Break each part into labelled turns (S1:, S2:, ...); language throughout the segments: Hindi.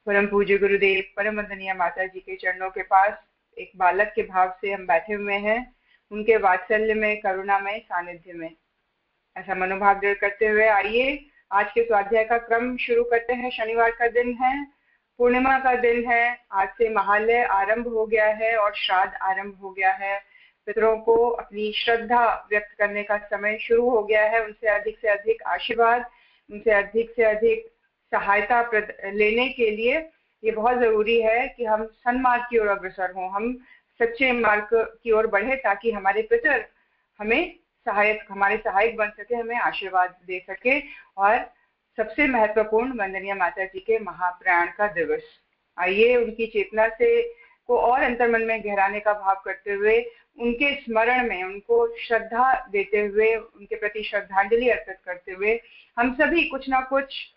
S1: परम पूज्य गुरुदेव परम वंदनीय माता जी के चरणों के पास एक बालक के भाव से हम बैठे हुए हैं, उनके वात्सल्य में, करुणा में, सानिध्य में। ऐसा मनोभाव दृढ़ करते हुए आइए आज के स्वाध्याय का क्रम शुरू करते हैं। शनिवार का दिन है, पूर्णिमा का दिन है। आज से महालय आरंभ हो गया है और श्राद्ध आरंभ हो गया है। पितरों को अपनी श्रद्धा व्यक्त करने का समय शुरू हो गया है। उनसे अधिक आशीर्वाद, उनसे अधिक सहायता लेने के लिए ये बहुत जरूरी है कि हम सन्मार्ग की ओर अग्रसर हों, हम सच्चे मार्ग की ओर बढ़े, ताकि हमारे पितर हमें हमारे सहायक बन सके, हमें आशीर्वाद दे सके। और सबसे महत्वपूर्ण वंदनीय माता जी के महाप्रयाण का दिवस। आइए उनकी चेतना से को और अंतर्मन में गहराने का भाव करते हुए, उनके स्मरण में उनको श्रद्धा देते हुए, उनके प्रति श्रद्धांजलि अर्पित करते हुए, हम सभी कुछ ना कुछ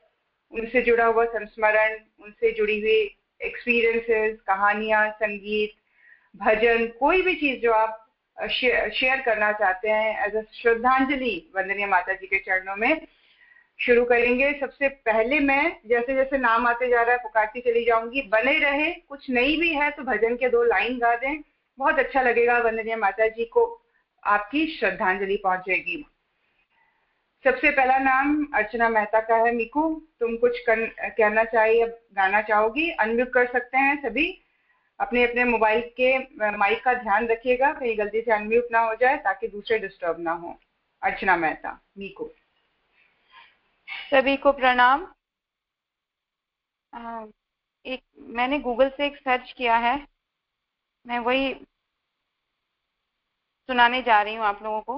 S1: उनसे जुड़ा हुआ संस्मरण, उनसे जुड़ी हुई एक्सपीरियंसेस, कहानियां, संगीत, भजन, कोई भी चीज जो आप शेयर करना चाहते हैं एज अ श्रद्धांजलि वंदनीय माता जी के चरणों में, शुरू करेंगे। सबसे पहले मैं जैसे जैसे नाम आते जा रहा है पुकारती चली जाऊंगी। बने रहे, कुछ नई भी है तो भजन के 2 लाइन गा दें, बहुत अच्छा लगेगा। वंदनीय माता जी को आपकी श्रद्धांजलि पहुंचेगी। सबसे पहला नाम अर्चना मेहता का है। मीकू, तुम कुछ कहना चाहिए, गाना चाहोगी? अनम्यूट कर सकते हैं सभी। अपने अपने मोबाइल के माइक का ध्यान रखिएगा, कहीं गलती से अनम्यूट ना हो जाए, ताकि दूसरे डिस्टर्ब ना हो। अर्चना मेहता, मीकू।
S2: सभी को प्रणाम। मैंने गूगल से एक सर्च किया है, मैं वही सुनाने जा रही हूँ आप लोगों को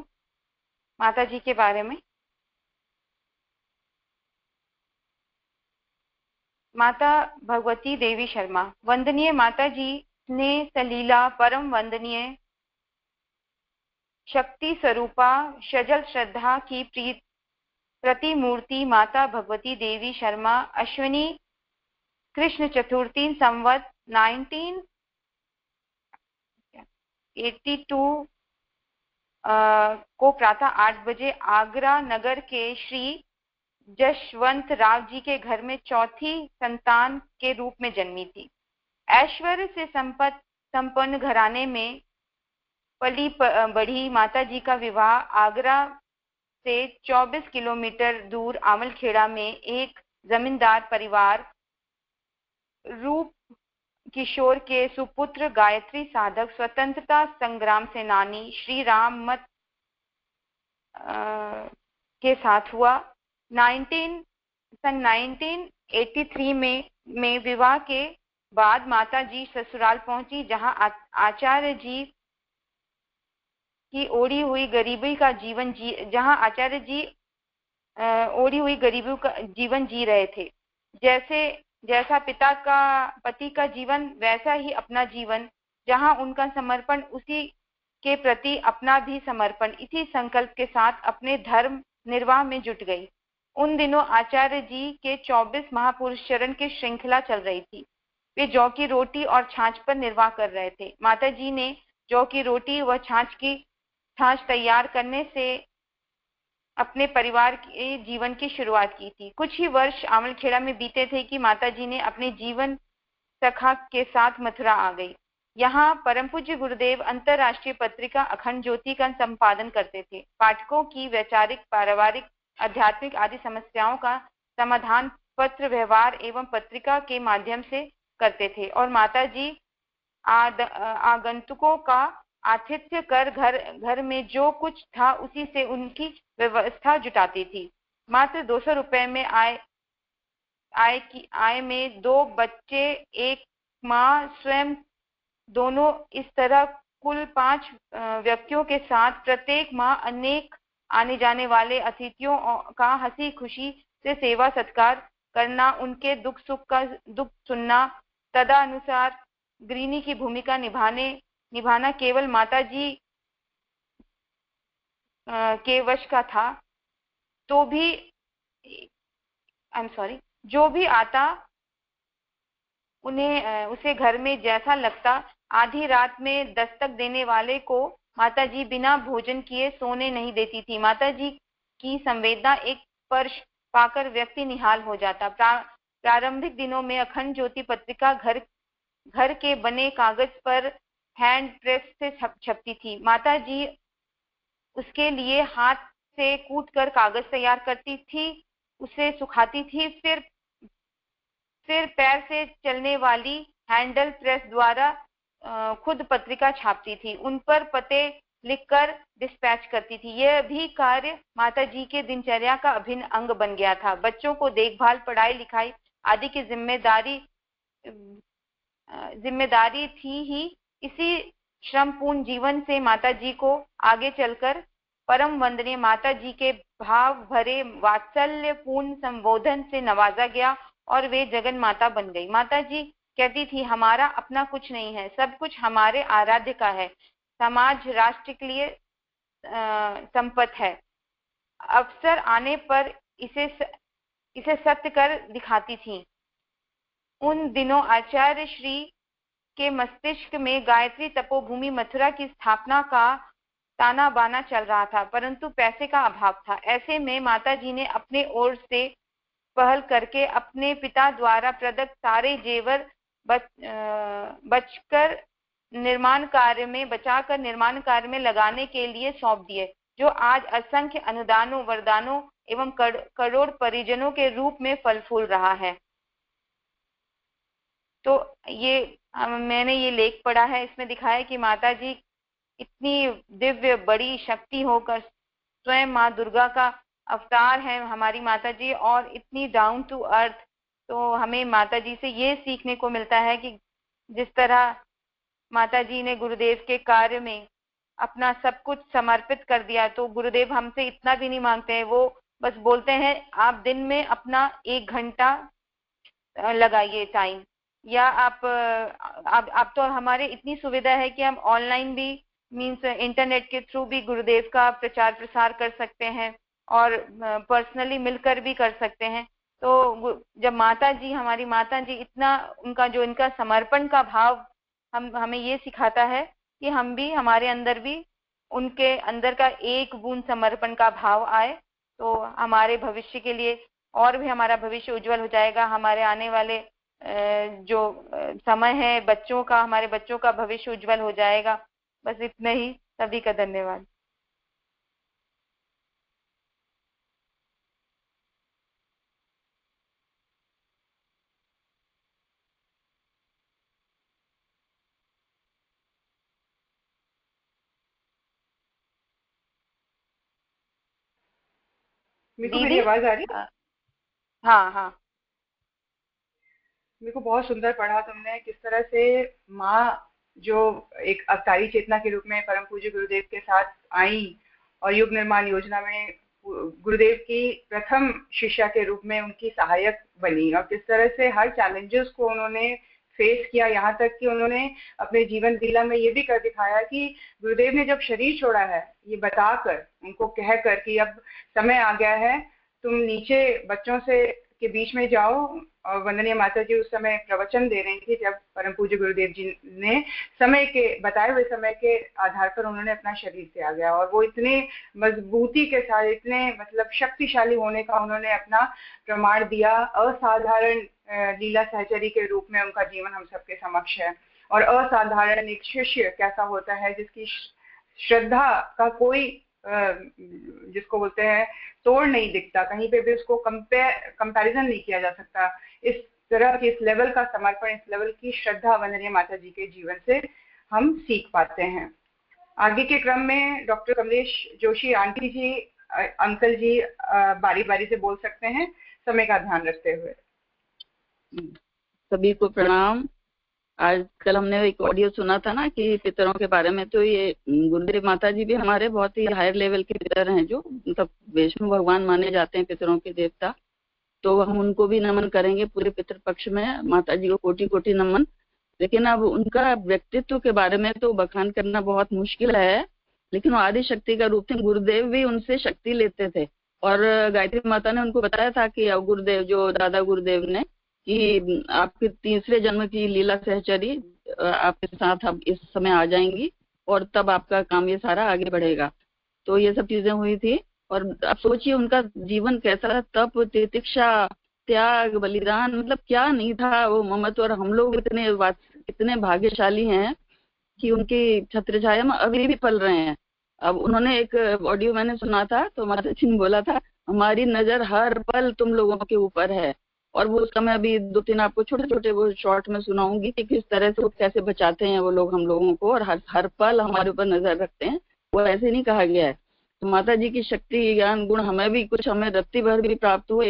S2: माता जी के बारे में। माता भगवती देवी शर्मा। वंदनीय माता जी ने सलीला परम वंदनीय शक्ति स्वरूपा सजल श्रद्धा की प्रतिमूर्ति माता भगवती देवी शर्मा अश्विनी कृष्ण चतुर्थी संवत 1982 को प्रातः 8 बजे आगरा नगर के श्री जशवंत राव जी के घर में चौथी संतान के रूप में जन्मी थी। ऐश्वर्य से संपन्न घराने में पली बढ़ी माता जी का विवाह आगरा से 24 किलोमीटर दूर आमलखेड़ा में एक जमींदार परिवार रूप किशोर के सुपुत्र गायत्री साधक स्वतंत्रता संग्राम सेनानी श्री राम मत के साथ हुआ। 1983 में विवाह के बाद माता जी ससुराल पहुंची, जहां आचार्य जी की ओढ़ी हुई गरीबी का जीवन जी रहे थे। जैसा पति का जीवन, वैसा ही अपना जीवन, जहां उनका समर्पण, उसी के प्रति अपना भी समर्पण, इसी संकल्प के साथ अपने धर्म निर्वाह में जुट गई। उन दिनों आचार्य जी के 24 महापुरुष चरण की श्रृंखला चल रही थी। वे जौ की रोटी और छाछ पर निर्वाह कर रहे थे। माता जी ने जौ की रोटी व छाछ तैयार करने से अपने परिवार के जीवन की शुरुआत की थी। कुछ ही वर्ष आमलखेड़ा में बीते थे कि माता जी ने अपने जीवन सखा के साथ मथुरा आ गई। यहाँ परम पूज्य गुरुदेव अंतरराष्ट्रीय पत्रिका अखंड ज्योति का संपादन करते थे। पाठकों की वैचारिक, पारिवारिक, आध्यात्मिक आदि समस्याओं का समाधान पत्र व्यवहार एवं पत्रिका के माध्यम से करते थे और माता जी आगंतुकों का आतिथ्य कर घर में जो कुछ था उसी से उनकी व्यवस्था जुटाती थी। मात्र 200 रुपए में आय में 2 बच्चे, एक माँ स्वयं, दोनों, इस तरह कुल 5 व्यक्तियों के साथ प्रत्येक माह अनेक आने जाने वाले अतिथियों का हंसी खुशी से सेवा सत्कार करना, उनके दुख सुनना, तदनुसार गृहिणी की भूमिका निभाना केवल माता जी के वश का था। तो भी जो भी आता उसे घर में जैसा लगता। आधी रात में दस्तक देने वाले को माता जी बिना भोजन किए सोने नहीं देती थी। माता जी की संवेदना एक स्पर्श पाकर व्यक्ति निहाल हो जाता। प्रारंभिक दिनों में अखंड ज्योति पत्रिका घर के बने कागज पर हैंड प्रेस से छपती थी। माता जी उसके लिए हाथ से कूट कर कागज तैयार करती थी, उसे सुखाती थी, फिर पैर से चलने वाली हैंडल प्रेस द्वारा खुद पत्रिका छापती थी, उन पर पते लिखकर डिस्पैच करती थी। यह भी कार्य माता जी के दिनचर्या का अभिन्न अंग बन गया था। बच्चों को देखभाल, पढ़ाई लिखाई आदि की जिम्मेदारी थी ही। इसी श्रमपूर्ण जीवन से माता जी को आगे चलकर परम वंदनीय माता जी के भाव भरे वात्सल्यपूर्ण संबोधन से नवाजा गया और वे जगन माता बन गई। माता जी कहती थी, हमारा अपना कुछ नहीं है, सब कुछ हमारे आराध्य का है। समाज राष्ट्र के लिए संपत्ति है। अवसर आने पर इसे सत्य कर दिखाती थी। उन दिनों आचार्य श्री के मस्तिष्क में गायत्री तपोभूमि मथुरा की स्थापना का ताना बाना चल रहा था, परंतु पैसे का अभाव था। ऐसे में माता जी ने अपने ओर से पहल करके अपने पिता द्वारा प्रदत्त सारे जेवर बचाकर निर्माण कार्य में लगाने के लिए सौंप दिए, जो आज असंख्य अनुदानों, वरदानों एवं करोड़ परिजनों के रूप में फल फूल रहा है। तो ये मैंने ये लेख पढ़ा है, इसमें दिखाया है कि माता जी इतनी दिव्य बड़ी शक्ति होकर स्वयं माँ दुर्गा का अवतार है हमारी माता जी, और इतनी डाउन टू अर्थ। तो हमें माता जी से ये सीखने को मिलता है कि जिस तरह माता जी ने गुरुदेव के कार्य में अपना सब कुछ समर्पित कर दिया, तो गुरुदेव हमसे इतना भी नहीं मांगते हैं। वो बस बोलते हैं आप दिन में अपना 1 घंटा लगाइए टाइम, या आप तो हमारे इतनी सुविधा है कि हम ऑनलाइन भी मीन्स इंटरनेट के थ्रू भी गुरुदेव का प्रचार प्रसार कर सकते हैं और पर्सनली मिलकर भी कर सकते हैं। तो जब माता जी, हमारी माता जी इतना इनका समर्पण का भाव हमें ये सिखाता है कि हम भी, हमारे अंदर भी उनके अंदर का एक बूंद समर्पण का भाव आए, तो हमारे भविष्य के लिए और भी हमारा भविष्य उज्जवल हो जाएगा। हमारे आने वाले जो समय है बच्चों का, हमारे बच्चों का भविष्य उज्जवल हो जाएगा। बस इतना ही। सभी का धन्यवाद।
S1: मेरी आवाज आ रही है?
S2: हाँ हाँ।
S1: मेरे को बहुत सुंदर पढ़ा तुमने, किस तरह से माँ जो एक अवतारी चेतना के रूप में परम पूज्य गुरुदेव के साथ आई और युग निर्माण योजना में गुरुदेव की प्रथम शिष्या के रूप में उनकी सहायक बनी, और किस तरह से हर चैलेंजेस को उन्होंने फेस किया, यहाँ तक कि उन्होंने अपने जीवन लीला में ये भी कर दिखाया कि गुरुदेव ने जब शरीर छोड़ा है, ये बताकर, उनको कहकर कि अब समय आ गया है, तुम नीचे बच्चों से के बीच में जाओ। और वंदनीय माता जी उस समय प्रवचन दे रही थी जब परम पूज्य गुरुदेव जी ने समय के बताए हुए समय के आधार पर उन्होंने अपना शरीर त्याग गया, और वो इतने मजबूती के साथ, इतने मतलब शक्तिशाली होने का उन्होंने अपना प्रमाण दिया। असाधारण लीला सहचरी के रूप में उनका जीवन हम सबके समक्ष है। और असाधारण एक शिष्य कैसा होता है जिसकी श्रद्धा का कोई जिसको बोलते हैं तोड़ नहीं दिखता, कहीं पे भी उसको कंपैरिजन नहीं किया जा सकता। इस तरह की, इस लेवल का समर्पण, इस लेवल की श्रद्धा वंदनीय माता जी के जीवन से हम सीख पाते हैं। आगे के क्रम में डॉक्टर कमलेश जोशी आंटी जी, अंकल जी बारी बारी से बोल सकते हैं, समय का ध्यान रखते हुए।
S3: सभी को प्रणाम। आज कल हमने एक ऑडियो सुना था ना कि पितरों के बारे में, तो ये गुरुदेव माता जी भी हमारे बहुत ही हायर लेवल के पितर हैं, जो मतलब विष्णु भगवान माने जाते हैं पितरों के देवता। तो हम उनको भी नमन करेंगे पूरे पितृ पक्ष में, माता जी को कोटि कोटि नमन। लेकिन अब उनका व्यक्तित्व के बारे में तो बखान करना बहुत मुश्किल है, लेकिन वो आदि शक्ति का रूप थे। गुरुदेव भी उनसे शक्ति लेते थे, और गायत्री माता ने उनको बताया था कि गुरुदेव, जो दादा गुरुदेव ने, कि आपके तीसरे जन्म की लीला सहचरी आपके साथ अब इस समय आ जाएंगी, और तब आपका काम ये सारा आगे बढ़ेगा। तो ये सब चीजें हुई थी। और अब सोचिए उनका जीवन कैसा, तप, तितिक्षा त्याग बलिदान, मतलब क्या नहीं था वो ममत्व। और हम लोग इतने भाग्यशाली हैं कि उनकी छत्र छाया में अभी भी पल रहे हैं। अब उन्होंने एक ऑडियो मैंने सुना था, तो माता जी ने बोला था, हमारी नजर हर पल तुम लोगों के ऊपर है। और वो उसका मैं अभी 2-3 आपको छोटे छोटे वो शॉर्ट में सुनाऊंगी कि किस तरह से वो कैसे बचाते हैं वो लोग हम लोगों को, और हर पल हमारे ऊपर नजर रखते हैं। वो ऐसे नहीं कहा गया है। तो माता जी की शक्ति ज्ञान गुण हमें भी कुछ, हमें रत्ती भर भी प्राप्त हो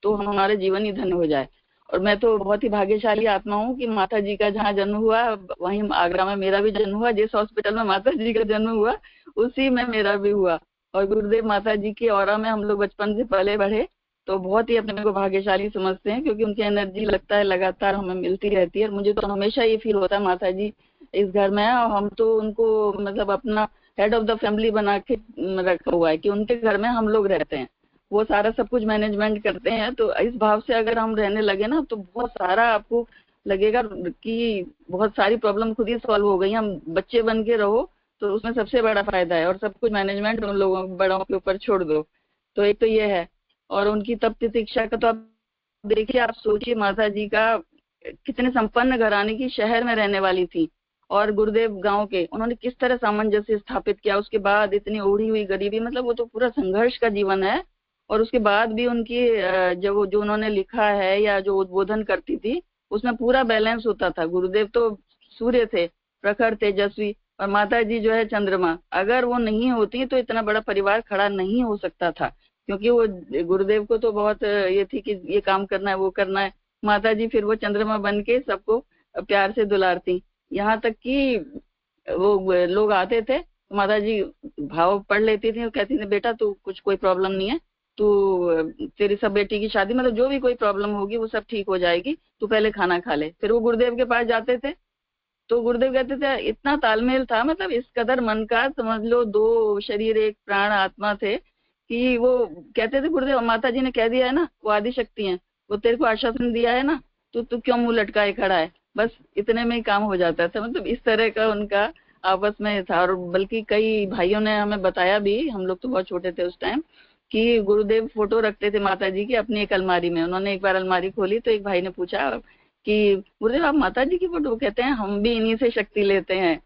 S3: तो हमारे जीवन ही धन्य हो जाए। और मैं तो बहुत ही भाग्यशाली आत्मा हूँ कि माता जी का जहाँ जन्म हुआ वहीं आगरा में मेरा भी जन्म हुआ। जिस हॉस्पिटल में माता जी का जन्म हुआ उसी में मेरा भी हुआ। और गुरुदेव माता जी की ऑरा में हम लोग बचपन से पले बढ़े, तो बहुत ही अपने को भाग्यशाली समझते हैं, क्योंकि उनकी एनर्जी लगता है लगातार हमें मिलती रहती है। और मुझे तो हमेशा ये फील होता है माता जी इस घर में है, और हम तो उनको मतलब अपना हेड ऑफ द फैमिली बना के रखा हुआ है कि उनके घर में हम लोग रहते हैं, वो सारा सब कुछ मैनेजमेंट करते हैं। तो इस भाव से अगर हम रहने लगे ना तो बहुत सारा आपको लगेगा कि बहुत सारी प्रॉब्लम खुद ही सॉल्व हो गई। हम बच्चे बन के रहो तो उसमें सबसे बड़ा फायदा है, और सब कुछ मैनेजमेंट उन लोगों बड़ों के ऊपर छोड़ दो। तो एक तो ये है। और उनकी तप तितिक्षा का तो आप देखिए, आप सोचिए माता जी का कितने संपन्न घराने की शहर में रहने वाली थी, और गुरुदेव गांव के, उन्होंने किस तरह सामंजस्य स्थापित किया। उसके बाद इतनी ओढ़ी हुई गरीबी, मतलब वो तो पूरा संघर्ष का जीवन है। और उसके बाद भी उनकी जो उन्होंने लिखा है या जो उद्बोधन करती थी उसमें पूरा बैलेंस होता था। गुरुदेव तो सूर्य थे, प्रखर तेजस्वी, और माता जी जो है चंद्रमा। अगर वो नहीं होती तो इतना बड़ा परिवार खड़ा नहीं हो सकता था, क्योंकि वो गुरुदेव को तो बहुत ये थी कि ये काम करना है वो करना है। माता जी फिर वो चंद्रमा बन के सबको प्यार से दुलारती। यहाँ तक कि वो लोग आते थे, माता जी भाव पढ़ लेती थी और कहती थी, बेटा तू कुछ कोई प्रॉब्लम नहीं है, तू तेरी सब बेटी की शादी, मतलब जो भी कोई प्रॉब्लम होगी वो सब ठीक हो जाएगी, तू पहले खाना खा ले। फिर वो गुरुदेव के पास जाते थे, तो गुरुदेव कहते थे, इतना तालमेल था, मतलब इस कदर मन का, समझ लो 2 शरीर 1 प्राण आत्मा थे, कि वो कहते थे गुरुदेव माता जी ने कह दिया है ना, वो आदि शक्ति है, वो तेरे को आश्वासन दिया है ना, तो तू क्यों मुंह लटकाए खड़ा है। बस इतने में ही काम हो जाता था। मतलब इस तरह का उनका आपस में था। और बल्कि कई भाइयों ने हमें बताया भी, हम लोग तो बहुत छोटे थे उस टाइम, कि गुरुदेव फोटो रखते थे माता जी की अपनी एक अलमारी में। उन्होंने एक बार अलमारी खोली तो एक भाई ने पूछा कि गुरुदेव आप माता जी की फोटो? कहते हैं हम भी इन्हीं से शक्ति लेते हैं।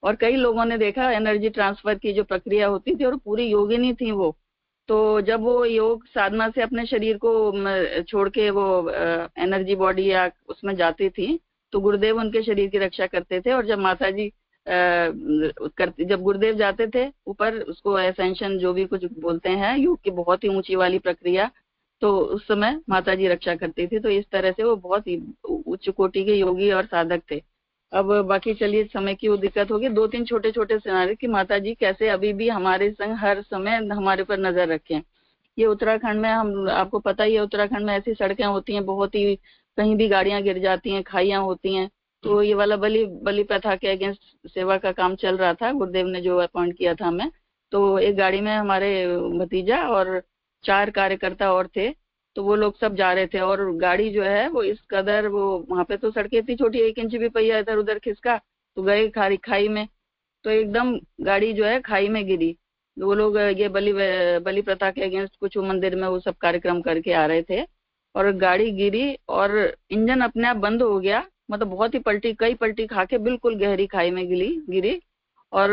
S3: और कई लोगों ने देखा एनर्जी ट्रांसफर की जो प्रक्रिया होती थी, और पूरी योगिनी थी वो। तो जब वो योग साधना से अपने शरीर को छोड़ के वो एनर्जी बॉडी या उसमें जाती थी, तो गुरुदेव उनके शरीर की रक्षा करते थे। और जब माता जी जब गुरुदेव जाते थे ऊपर, उसको एसेंशन जो भी कुछ बोलते हैं, योग की बहुत ही ऊंची वाली प्रक्रिया, तो उस समय माता जी रक्षा करती थी। तो इस तरह से वो बहुत ही उच्च कोटि के योगी और साधक थे। अब बाकी चलिए, समय की वो दिक्कत होगी। 2-3 छोटे छोटे सिनारे कि माता जी कैसे अभी भी हमारे संग हर समय हमारे पर नजर रखें। ये उत्तराखंड में, हम आपको पता ही है, उत्तराखंड में ऐसी सड़कें होती हैं बहुत ही, कहीं भी गाड़ियां गिर जाती हैं, खाइयां होती हैं। तो ये वाला बलि प्रथा के अगेंस्ट सेवा का काम चल रहा था, गुरुदेव ने जो अपॉइंट किया था हमें। तो एक गाड़ी में हमारे भतीजा और 4 कार्यकर्ता और थे, तो वो लोग सब जा रहे थे। और गाड़ी जो है वो इस कदर, वो वहां पे तो सड़कें इतनी छोटी, 1 इंच भी पहिया इधर उधर खिसका तो गए खाई में। तो एकदम गाड़ी जो है खाई में गिरी। वो लोग ये बलि प्रथा के अगेंस्ट कुछ मंदिर में वो सब कार्यक्रम करके आ रहे थे, और गाड़ी गिरी और इंजन अपने आप बंद हो गया। मतलब बहुत ही कई पलटी खा के बिल्कुल गहरी खाई में गिरी। और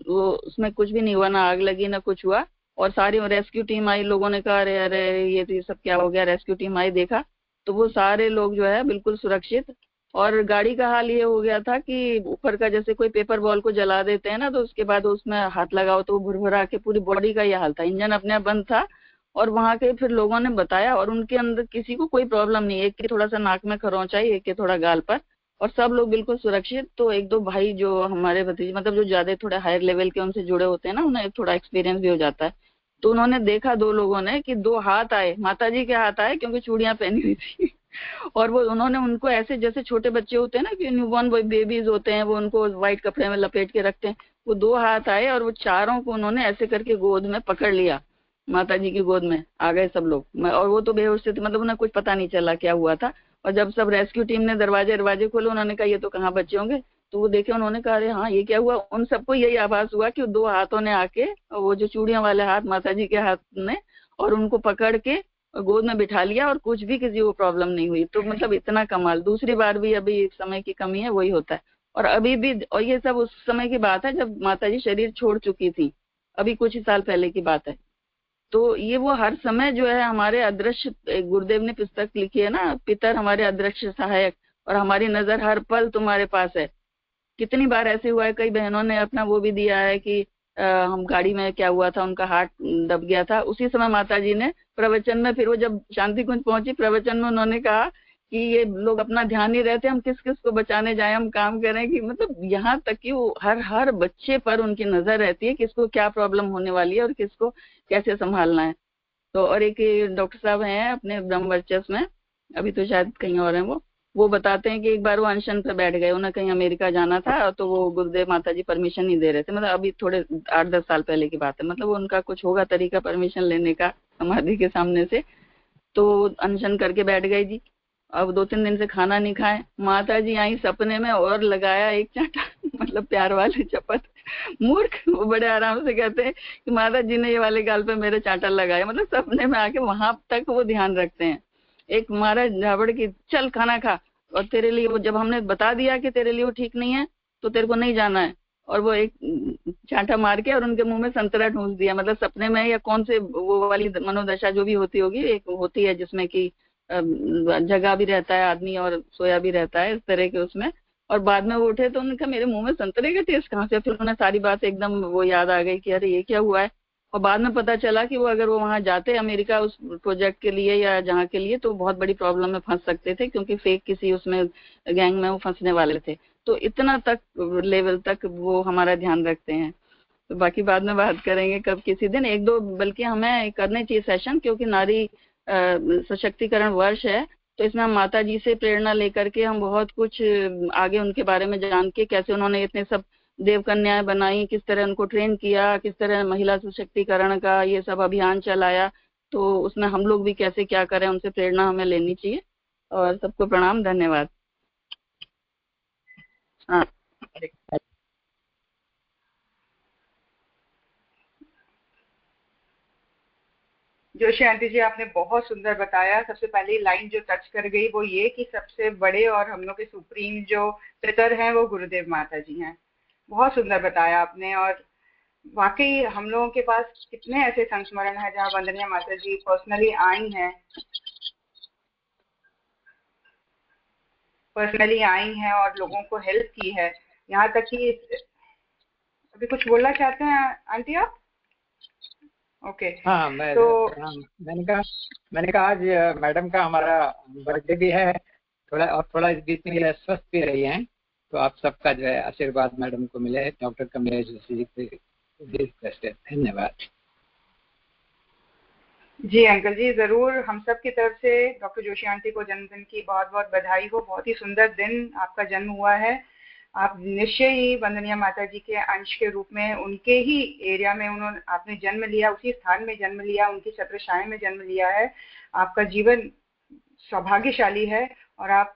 S3: वो उसमें कुछ भी नहीं हुआ, ना आग लगी ना कुछ हुआ। और सारी रेस्क्यू टीम आई, लोगों ने कहा अरे अरे ये तो सब क्या हो गया। रेस्क्यू टीम आई, देखा तो वो सारे लोग जो है बिल्कुल सुरक्षित। और गाड़ी का हाल ये हो गया था कि ऊपर का जैसे कोई पेपर बॉल को जला देते हैं ना, तो उसके बाद उसमें हाथ लगाओ तो वो भुरभुरा के, पूरी बॉडी का ये हाल था। इंजन अपने आप बंद था। और वहां के फिर लोगों ने बताया, और उनके अंदर किसी को कोई प्रॉब्लम नहीं, एक के थोड़ा सा नाक में खरोंच आई, एक के थोड़ा गाल पर, और सब लोग बिल्कुल सुरक्षित। तो 1-2 भाई जो हमारे भतीजे, मतलब जो ज्यादा थोड़े हायर लेवल के उनसे जुड़े होते हैं ना, उन्हें थोड़ा एक्सपीरियंस भी हो जाता है। तो उन्होंने देखा 2 लोगों ने कि 2 हाथ आए, माता जी के हाथ आए, क्योंकि चूड़ियां पहनी हुई थी। और वो उन्होंने उनको ऐसे, जैसे छोटे बच्चे होते हैं ना कि न्यूबॉर्न बेबीज होते हैं, वो उनको व्हाइट कपड़े में लपेट के रखते हैं, वो 2 हाथ आए और वो चारों को उन्होंने ऐसे करके गोद में पकड़ लिया। माता जी की गोद में आ गए सब लोग। और वो तो बेहोश थे, मतलब उन्हें कुछ पता नहीं चला क्या हुआ था। और जब सब रेस्क्यू टीम ने दरवाजे खोले, उन्होंने कहा ये तो कहाँ बच्चे होंगे। तो वो देखे, उन्होंने कहा अरे हाँ ये क्या हुआ। उन सबको यही आभास हुआ कि 2 हाथों ने आके, वो जो चूड़ियों वाले हाथ माता जी के हाथ ने, और उनको पकड़ के और गोद में बिठा लिया और कुछ भी किसी को प्रॉब्लम नहीं हुई। तो मतलब इतना कमाल। दूसरी बार भी अभी समय की कमी है वही होता है। और अभी भी, और ये सब उस समय की बात है जब माताजी शरीर छोड़ चुकी थी, अभी कुछ ही साल पहले की बात है। तो ये वो हर समय जो है हमारे अदृश्य, गुरुदेव ने पुस्तक लिखी है ना, पितर हमारे अदृश्य सहायक, और हमारी नजर हर पल तुम्हारे पास है। कितनी बार ऐसे हुआ है, कई बहनों ने अपना वो भी दिया है कि हम गाड़ी में क्या हुआ था, उनका हार्ट दब गया था, उसी समय माताजी ने प्रवचन में, फिर वो जब शांति कुंज पहुंची प्रवचन में उन्होंने कहा कि ये लोग अपना ध्यान नहीं रहते, हम किस किस को बचाने जाए, हम काम करें कि मतलब यहाँ तक कि वो हर बच्चे पर उनकी नजर रहती है, किसको क्या प्रॉब्लम होने वाली है और किसको कैसे संभालना है। तो और एक डॉक्टर साहब हैं अपने ब्रह्म वर्चस्व में, अभी तो शायद कहीं और हैं, वो बताते हैं कि एक बार वो अनशन पे बैठ गए, उन्हें कहीं अमेरिका जाना था, तो वो गुरुदेव माता जी परमिशन नहीं दे रहे थे, मतलब अभी थोड़े 8-10 साल पहले की बात है, मतलब उनका कुछ होगा तरीका परमिशन लेने का समाधि के सामने से। तो अनशन करके बैठ गए जी। अब 2-3 दिन से खाना नहीं खाए, माता जी आई सपने में और लगाया एक चांटा, मतलब प्यार वाले चपत। मूर्ख, वो बड़े आराम से कहते हैं कि माता जी ने ये वाले गाल पे मेरे चांटा लगाया, मतलब सपने में आके वहां तक वो ध्यान रखते हैं। एक महाराज झाबड़ की, चल खाना खा, और तेरे लिए वो जब हमने बता दिया कि तेरे लिए वो ठीक नहीं है तो तेरे को नहीं जाना है, और वो एक चांटा मार के और उनके मुंह में संतरा ठूंस दिया, मतलब सपने में, या कौन से वो वाली मनोदशा जो भी होती होगी, एक होती है जिसमें कि जगह भी रहता है आदमी और सोया भी रहता है, इस तरह के उसमें। और बाद में वो उठे तो उन्होंने कहा मेरे मुंह में संतरे का टेस्ट कहाँ से, फिर उन्हें सारी बात एकदम वो याद आ गई कि अरे ये क्या हुआ है। और बाद में पता चला कि वो अगर वो वहां जाते अमेरिका उस प्रोजेक्ट के लिए या जहाँ के लिए, तो बहुत बड़ी प्रॉब्लम में फंस सकते थे, क्योंकि फेक किसी उसमें गैंग में वो फंसने वाले थे। तो इतना तक लेवल तक वो हमारा ध्यान रखते हैं। तो बाकी बाद में बात करेंगे कब किसी दिन, 1-2 बल्कि हमें करने चाहिए सेशन, क्योंकि नारी सशक्तिकरण वर्ष है, तो इसमें हम माता जी से प्रेरणा लेकर के हम बहुत कुछ आगे उनके बारे में जान के, कैसे उन्होंने इतने सब देव कन्याएं बनाई, किस तरह उनको ट्रेन किया, किस तरह महिला सशक्तिकरण का ये सब अभियान चलाया, तो उसमें हम लोग भी कैसे क्या करें, उनसे प्रेरणा हमें लेनी चाहिए। और सबको प्रणाम, धन्यवाद। हाँ,
S1: जोशी आंटी जी, आपने बहुत सुंदर बताया। सबसे पहली लाइन जो टच कर गई वो ये कि सबसे बड़े और हम लोग के सुप्रीम जो पितर हैं वो गुरुदेव माता जी हैं। बहुत सुंदर बताया आपने। और वाकई हम लोगों के पास कितने ऐसे संस्मरण हैं जहाँ वंदनीय माता जी पर्सनली आई हैं और लोगों को हेल्प की है। यहाँ तक कि अभी कुछ बोलना चाहते हैं आंटी आप? ओके।
S4: हाँ, मैंने कहा आज मैडम का हमारा बर्थडे भी है, थोड़ा इस बीच में स्वस्थ भी रही हैं, तो आप सबका जो है आशीर्वाद मैडम को मिले, डॉक्टर कमलेश जोशी जी से। धन्यवाद
S1: जी अंकल जी, जरूर। हम सब की तरफ से डॉक्टर जोशी आंटी को जन्मदिन की बहुत बहुत बधाई हो। बहुत ही सुंदर दिन आपका जन्म हुआ है। आप निश्चय ही वंदनीय माता जी के अंश के रूप में उनके ही एरिया में आपने जन्म लिया, उसी स्थान में जन्म लिया, उनकी छत्रछाया में जन्म लिया है। आपका जीवन सौभाग्यशाली है और आप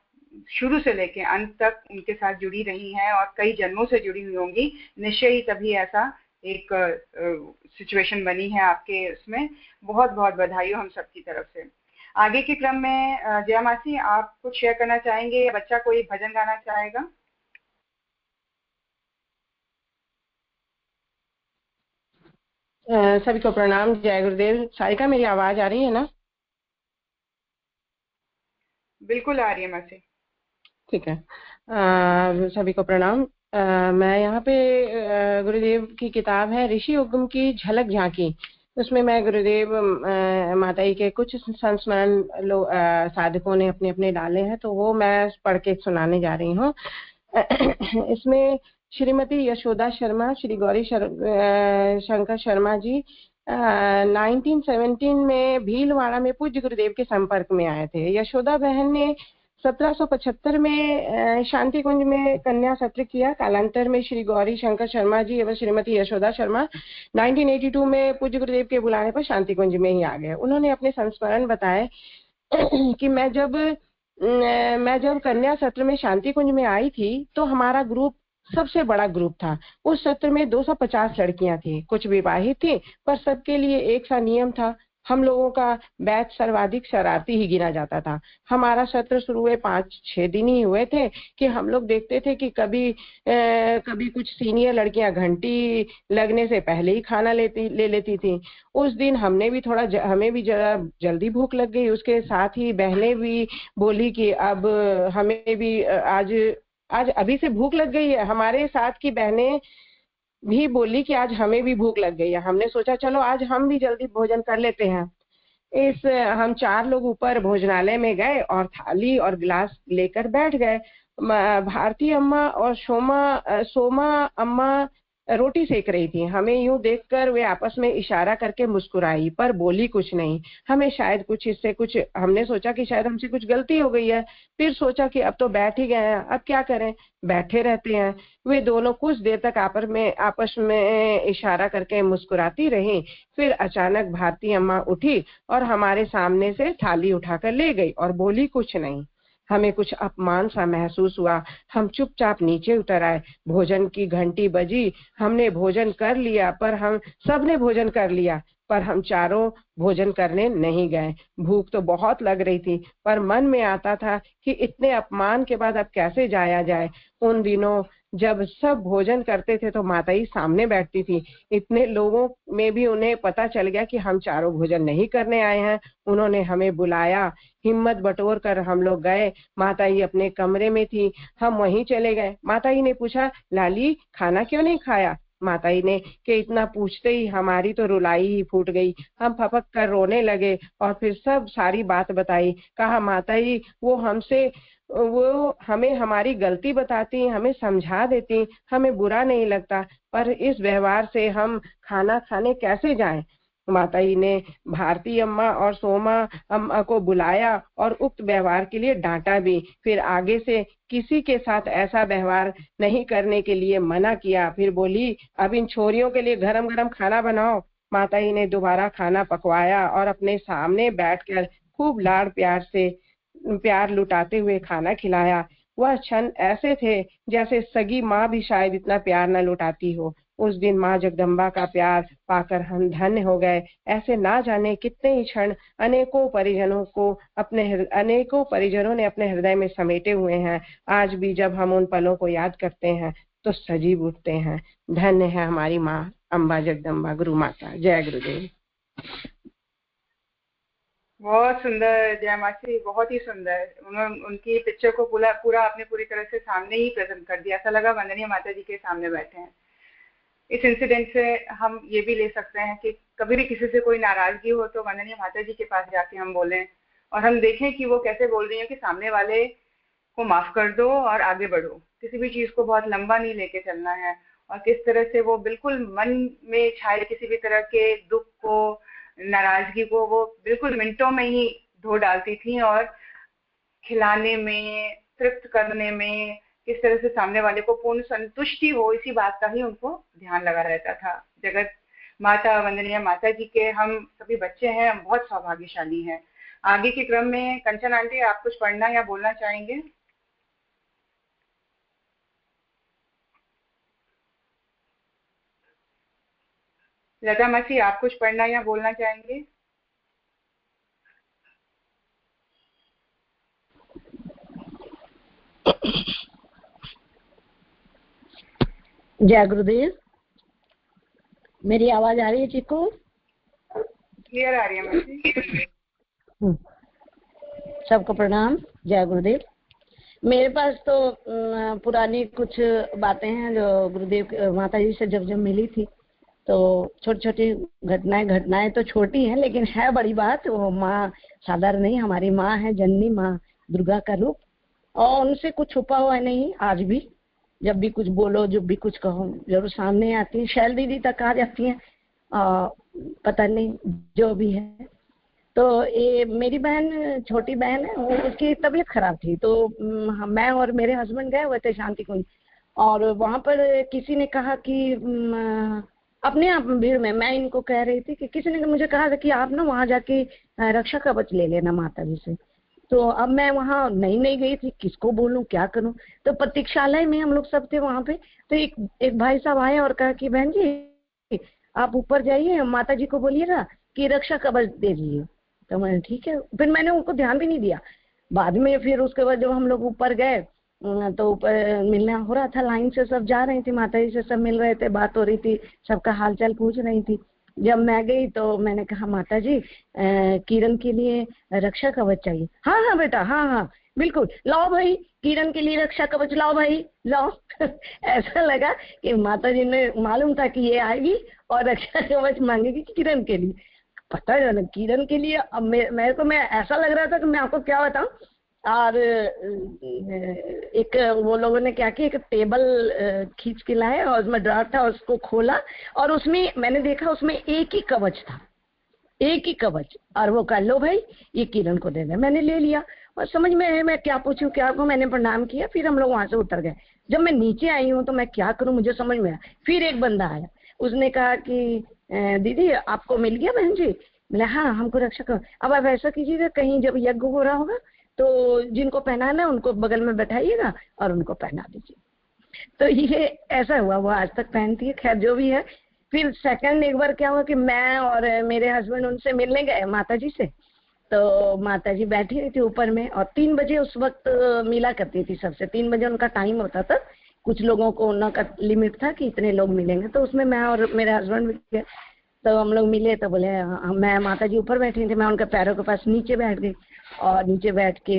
S1: शुरू से लेकर अंत तक उनके साथ जुड़ी रही हैं और कई जन्मों से जुड़ी हुई होंगी। निश्चय ही तभी ऐसा एक सिचुएशन बनी है आपके उसमें। बहुत बहुत बधाई हो हम सब की तरफ से। आगे के क्रम में जया मासी, आप कुछ शेयर करना चाहेंगे या बच्चा कोई भजन गाना चाहेगा?
S5: सभी को प्रणाम, जय गुरुदेव। सारिका, मेरी आवाज आ रही है ना?
S1: बिल्कुल आ रही है मासी।
S5: ठीक है। सभी को प्रणाम। मैं यहाँ पे गुरुदेव की किताब है ऋषि उद्गम की झलक झांकी, उसमें मैं गुरुदेव माता जी के कुछ संस्मरण साधकों ने अपने अपने डाले हैं, तो वो मैं पढ़ के सुनाने जा रही हूँ। इसमें श्रीमती यशोदा शर्मा, श्री गौरी शंकर शर्मा जी 1917 में भीलवाड़ा में पूज्य गुरुदेव के संपर्क में आए थे। यशोदा बहन ने 1775 में शांति कुंज में कन्या सत्र किया। कालांतर में श्री गौरी शंकर शर्मा जी एवं श्रीमती यशोदा शर्मा 1982 में पूज्य गुरुदेव के बुलाने पर शांति कुंज में ही आ गए। उन्होंने अपने संस्मरण बताए कि मैं जब कन्या सत्र में शांति कुंज में आई थी तो हमारा ग्रुप सबसे बड़ा ग्रुप था। उस सत्र में 250 लड़कियां थी, कुछ विवाहित थी, पर सबके लिए एक सा नियम था, हम लोगों का बैच सर्वाधिक शरारती ही गिना जाता था। हमारा सत्र शुरू हुए 5-6 दिन ही हुए थे कि हम लोग देखते थे कि कभी कुछ सीनियर लड़कियां घंटी लगने से पहले ही खाना ले लेती थी। उस दिन हमें भी जरा जल्दी भूख लग गई। उसके साथ ही बहनें भी बोली कि अब हमें भी आज अभी से भूख लग गई है। हमारे साथ की बहनें भी बोली कि आज हमें भी भूख लग गई है। हमने सोचा चलो आज हम भी जल्दी भोजन कर लेते हैं। हम 4 लोग ऊपर भोजनालय में गए और थाली और गिलास लेकर बैठ गए। भारती अम्मा और सोमा अम्मा रोटी सेक रही थी। हमें यूं देखकर वे आपस में इशारा करके मुस्कुराई पर बोली कुछ नहीं। हमने सोचा कि शायद हमसे कुछ गलती हो गई है। फिर सोचा कि अब तो बैठ ही गए हैं, अब क्या करें, बैठे रहते हैं। वे दोनों कुछ देर तक आपस में इशारा करके मुस्कुराती रही। फिर अचानक भारती अम्मा उठी और हमारे सामने से थाली उठाकर ले गई और बोली कुछ नहीं। हमें कुछ अपमान सा महसूस हुआ। हम चुपचाप नीचे उतर आए। भोजन की घंटी बजी। हमने भोजन कर लिया सबने भोजन कर लिया पर हम चारों भोजन करने नहीं गए। भूख तो बहुत लग रही थी पर मन में आता था कि इतने अपमान के बाद अब कैसे जाया जाए। उन दिनों जब सब भोजन करते थे तो माताजी सामने बैठती थी। इतने लोगों में भी उन्हें पता चल गया कि हम चारों भोजन नहीं करने आए हैं। उन्होंने हमें बुलाया। हिम्मत बटोर कर हम लोग गए। माताजी अपने कमरे में थी, हम वहीं चले गए। माताजी ने पूछा, लाली खाना क्यों नहीं खाया? माताजी ने कि इतना पूछते ही हमारी तो रुलाई ही फूट गई। हम फपक कर रोने लगे और फिर सब सारी बात बताई। कहा माताजी वो हमें हमारी गलती बताती, हमें समझा देती, हमें बुरा नहीं लगता, पर इस व्यवहार से हम खाना खाने कैसे जाएं? माताजी ने भारती अम्मा और सोमा अम्मा को बुलाया और उक्त व्यवहार के लिए डांटा भी। फिर आगे से किसी के साथ ऐसा व्यवहार नहीं करने के लिए मना किया। फिर बोली, अब इन छोरियों के लिए गरम गरम खाना बनाओ। माताजी ने दोबारा खाना पकवाया और अपने सामने बैठकर खूब लाड़ प्यार लुटाते हुए खाना खिलाया। वह क्षण ऐसे थे जैसे सगी माँ भी शायद इतना प्यार न लुटाती हो। उस दिन माँ जगदम्बा का प्यार पाकर हम धन्य हो गए। ऐसे ना जाने कितने ही क्षण अनेकों परिजनों ने अपने हृदय में समेटे हुए हैं। आज भी जब हम उन पलों को याद करते हैं तो सजीव उठते हैं। धन्य है हमारी माँ अम्बा जगदम्बा गुरु माता। जय गुरुदेव।
S1: बहुत सुंदर जय मासी, बहुत ही सुंदर। उनकी पिक्चर को पूरा आपने पूरी तरह से सामने ही प्रेजेंट कर दिया। ऐसा लगा वंदनीय माता जी के सामने बैठे हैं। इस इंसिडेंट से हम ये भी ले सकते हैं कि कभी भी किसी से कोई नाराजगी हो तो वंदनीय माता जी के पास जाके हम बोलें और हम देखें कि वो कैसे बोल रही है कि सामने वाले को माफ कर दो और आगे बढ़ो। किसी भी चीज को बहुत लंबा नहीं लेके चलना है। और किस तरह से वो बिल्कुल मन में छाए किसी भी तरह के दुख को, नाराजगी को वो बिल्कुल मिनटों में ही धो डालती थी और खिलाने में, तृप्त करने में, किस तरह से सामने वाले को पूर्ण संतुष्टि हो, इसी बात का ही उनको ध्यान लगा रहता था। जगत माता वंदनीय माता जी के हम सभी बच्चे हैं, हम बहुत सौभाग्यशाली हैं। आगे के क्रम में कंचन आंटी आप कुछ पढ़ना या बोलना चाहेंगे? लता मासी आप कुछ पढ़ना या बोलना चाहेंगे?
S6: जय गुरुदेव। मेरी आवाज आ रही है चिक्कू?
S1: क्लियर आ रही है मासी।
S6: सबको प्रणाम। जय गुरुदेव। मेरे पास तो पुरानी कुछ बातें हैं जो गुरुदेव माता जी से जब मिली थी तो छोटी छोटी घटनाएं तो छोटी हैं लेकिन है बड़ी बात। वो माँ साधारण नहीं, हमारी माँ है, जननी माँ दुर्गा का रूप, और उनसे कुछ छुपा हुआ नहीं। आज भी जब भी कुछ बोलो, जब भी कुछ कहो, जरूर सामने आती है। शैल दीदी तक आ जाती है, पता नहीं जो भी है। तो ये मेरी बहन, छोटी बहन है, उसकी तबीयत खराब थी तो मैं और मेरे हस्बैंड गए हुए थे शांति कुंज, और वहां पर किसी ने कहा कि अपने आप भीड़ में मैं इनको कह रही थी कि किसी ने मुझे कहा था कि आप ना वहां जाके रक्षा कवच ले लेना माता जी से। तो अब मैं वहां नहीं गई थी, किसको बोलूं, क्या करूं। तो प्रतीक्षालय में हम लोग सब थे वहां पे। तो एक भाई साहब आए और कहा कि बहन जी आप ऊपर जाइए, माता जी को बोलिएगा कि रक्षा कवच दे दीजिए। तो मैंने ठीक है, फिर मैंने उनको ध्यान भी नहीं दिया। बाद में फिर उसके बाद जब हम लोग ऊपर गए तो ऊपर मिलना हो रहा था, लाइन से सब जा रही थी, माता जी से सब मिल रहे थे, बात हो रही थी, सबका हालचाल पूछ रही थी। जब मैं गई तो मैंने कहा माता जी किरण के लिए रक्षा कवच चाहिए। हाँ हाँ बेटा, हाँ हाँ बिल्कुल, लाओ भाई किरण के लिए रक्षा कवच लाओ भाई लाओ। ऐसा लगा कि माता जी ने मालूम था कि ये आएगी और रक्षा कवच मांगेगी किरण के लिए। पता है ना किरण के लिए। अब मेरे को मैं ऐसा लग रहा था कि मैं आपको क्या बताऊं। और एक वो लोगों ने क्या किया, एक टेबल खींच के लाए और उसमें ड्रॉर था, उसको खोला और उसमें मैंने देखा उसमें एक ही कवच था, एक ही कवच। और वो कह लो भाई ये किरण को दे दे। मैंने ले लिया और समझ में मैं क्या पूछूं क्या को, मैंने प्रणाम किया। फिर हम लोग वहां से उतर गए। जब मैं नीचे आई हूँ तो मैं क्या करूं मुझे समझ में आया। फिर एक बंदा आया, उसने कहा कि दीदी आपको मिल गया बहन जी? बोले हाँ हमको रक्षा करो। अब आप ऐसा कीजिएगा, कहीं जब यज्ञ हो रहा होगा तो जिनको पहनाना उनको बगल में बैठाइएगा और उनको पहना दीजिए। तो ये ऐसा हुआ, वो आज तक पहनती है। खैर जो भी है। फिर सेकंड एक बार क्या हुआ कि मैं और मेरे हस्बैंड उनसे मिलने गए माता जी से। तो माता जी बैठी हुई थी ऊपर में और 3 बजे उस वक्त मिला करती थी सबसे। 3 बजे उनका टाइम होता था। कुछ लोगों को उनका लिमिट था कि इतने लोग मिलेंगे, तो उसमें मैं और मेरे हस्बैंड भी गए। तो हम लोग मिले तो बोले मैं माता जी ऊपर बैठी थी, मैं उनके पैरों के पास नीचे बैठ गई और नीचे बैठ के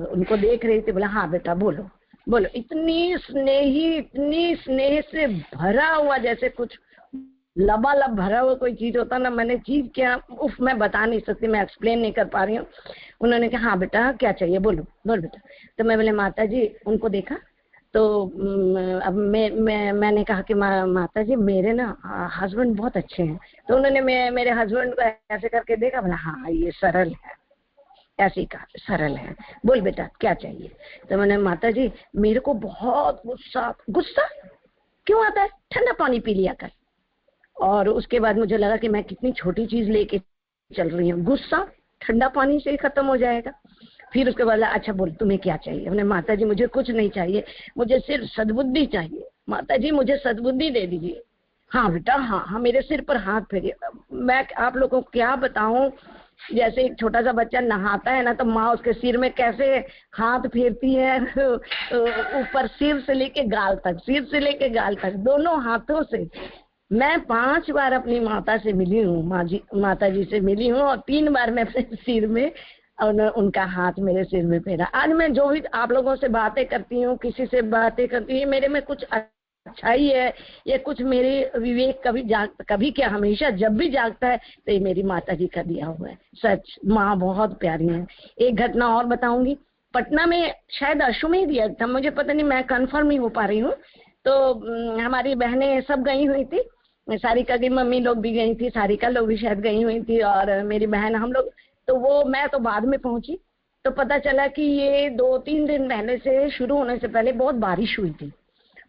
S6: उनको देख रही थी। बोला हाँ बेटा बोलो बोलो। इतनी स्नेह से भरा हुआ, जैसे कुछ लबालब भरा हुआ कोई चीज होता ना, मैंने चीज क्या उफ मैं बता नहीं सकती, मैं एक्सप्लेन नहीं कर पा रही हूँ। उन्होंने कहा हाँ बेटा क्या चाहिए बोलो बोल बेटा। तो मैं बोले माता जी उनको देखा तो अब मैंने कहा कि माता जी मेरे ना हस्बैंड बहुत अच्छे हैं। तो उन्होंने मेरे हस्बैंड को ऐसे करके देखा। बोला हाँ ये सरल है, ऐसे कहा सरल है, बोल बेटा क्या चाहिए। तो मैंने माता जी मेरे को बहुत गुस्सा क्यों आता है, ठंडा पानी पी लिया कर। और उसके बाद मुझे लगा कि मैं कितनी छोटी चीज लेके चल रही हूँ, गुस्सा ठंडा पानी से ही खत्म हो जाएगा। फिर उसके बाद अच्छा बोल तुम्हें क्या चाहिए। हमने माता जी मुझे कुछ नहीं चाहिए, मुझे सिर्फ सद्बुद्धि चाहिए, माता जी मुझे सद्बुद्धि दे दीजिए। हाँ बेटा हाँ हाँ, मेरे सिर पर हाथ फेरिए। मैं आप लोगों को क्या बताऊं, जैसे एक छोटा सा बच्चा नहाता है ना तो माँ उसके सिर में कैसे हाथ फेरती है, ऊपर सिर से लेके गाल तक, सिर से लेके गाल तक दोनों हाथों से। मैं 5 बार अपनी माता से मिली हूँ, माता जी से मिली हूँ और 3 बार मैं अपने सिर में और उनका हाथ मेरे सिर में फेरा। आज मैं जो भी आप लोगों से बातें करती हूँ, किसी से बातें करती हूँ, मेरे में कुछ अच्छाई है, ये कुछ मेरे विवेक कभी क्या हमेशा जब भी जागता है तो ये मेरी माता जी का दिया हुआ है। सच माँ बहुत प्यारी है। एक घटना और बताऊंगी। पटना में शायद अश्वमेध यज्ञ था, मुझे पता नहीं, मैं कंफर्म नहीं हो पा रही हूँ। तो हमारी बहनें सब गई हुई थी, सारिका की मम्मी लोग भी गई थी, सारिका लोग भी शायद गई हुई थी और मेरी बहन हम लोग। तो वो मैं तो बाद में पहुंची तो पता चला कि ये 2-3 दिन पहले से शुरू होने से पहले बहुत बारिश हुई थी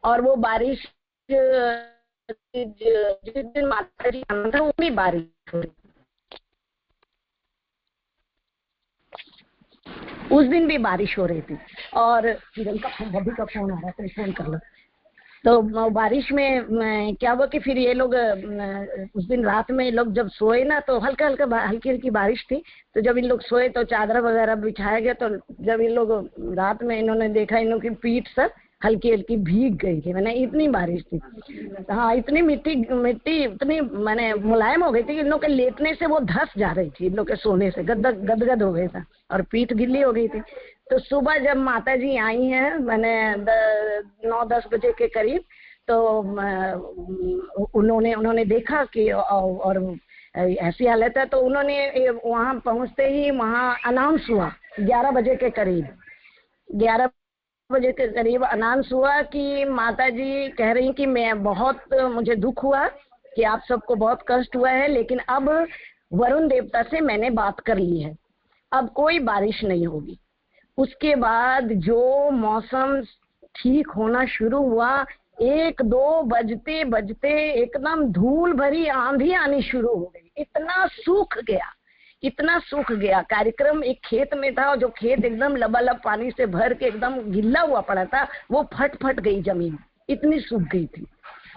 S6: और वो बारिश जिस दिन माता जी आना था वो भी बारिश हुई, उस दिन भी बारिश हो रही थी। और किरण का बॉबी का फोन आ रहा है, फोन कर लो। तो बारिश में क्या हुआ कि फिर ये लोग उस दिन रात में लोग जब सोए ना तो हल्की हल्की बारिश थी। तो जब इन लोग सोए तो चादर वगैरह बिछाया गया। तो जब इन लोग रात में इन्होंने देखा, इन लोग की पीठ सब हल्की हल्की भीग गई थी, मैंने इतनी बारिश थी। हाँ इतनी मिट्टी इतनी मैंने मुलायम हो गई थी, इन लोग के लेटने से वो धस जा रही थी, इन लोग के सोने से गदगद हो गया था और पीठ गिल्ली हो गई थी। तो सुबह जब माता जी आई हैं, मैंने 9-10 बजे के करीब, तो उन्होंने देखा कि और ऐसी हालत है। तो उन्होंने वहां पहुंचते ही वहां अनाउंस हुआ 11 बजे के करीब, 11 बजे के करीब अनाउंस हुआ कि माता जी कह रही कि मुझे दुख हुआ कि आप सबको बहुत कष्ट हुआ है, लेकिन अब वरुण देवता से मैंने बात कर ली है, अब कोई बारिश नहीं होगी। उसके बाद जो मौसम ठीक होना शुरू हुआ, 1-2 बजते बजते एकदम धूल भरी आंधी आनी शुरू हो गई। इतना सूख गया। कार्यक्रम एक खेत में था और जो खेत एकदम लबालब पानी से भर के एकदम गिल्ला हुआ पड़ा था, वो फट गई जमीन, इतनी सूख गई थी।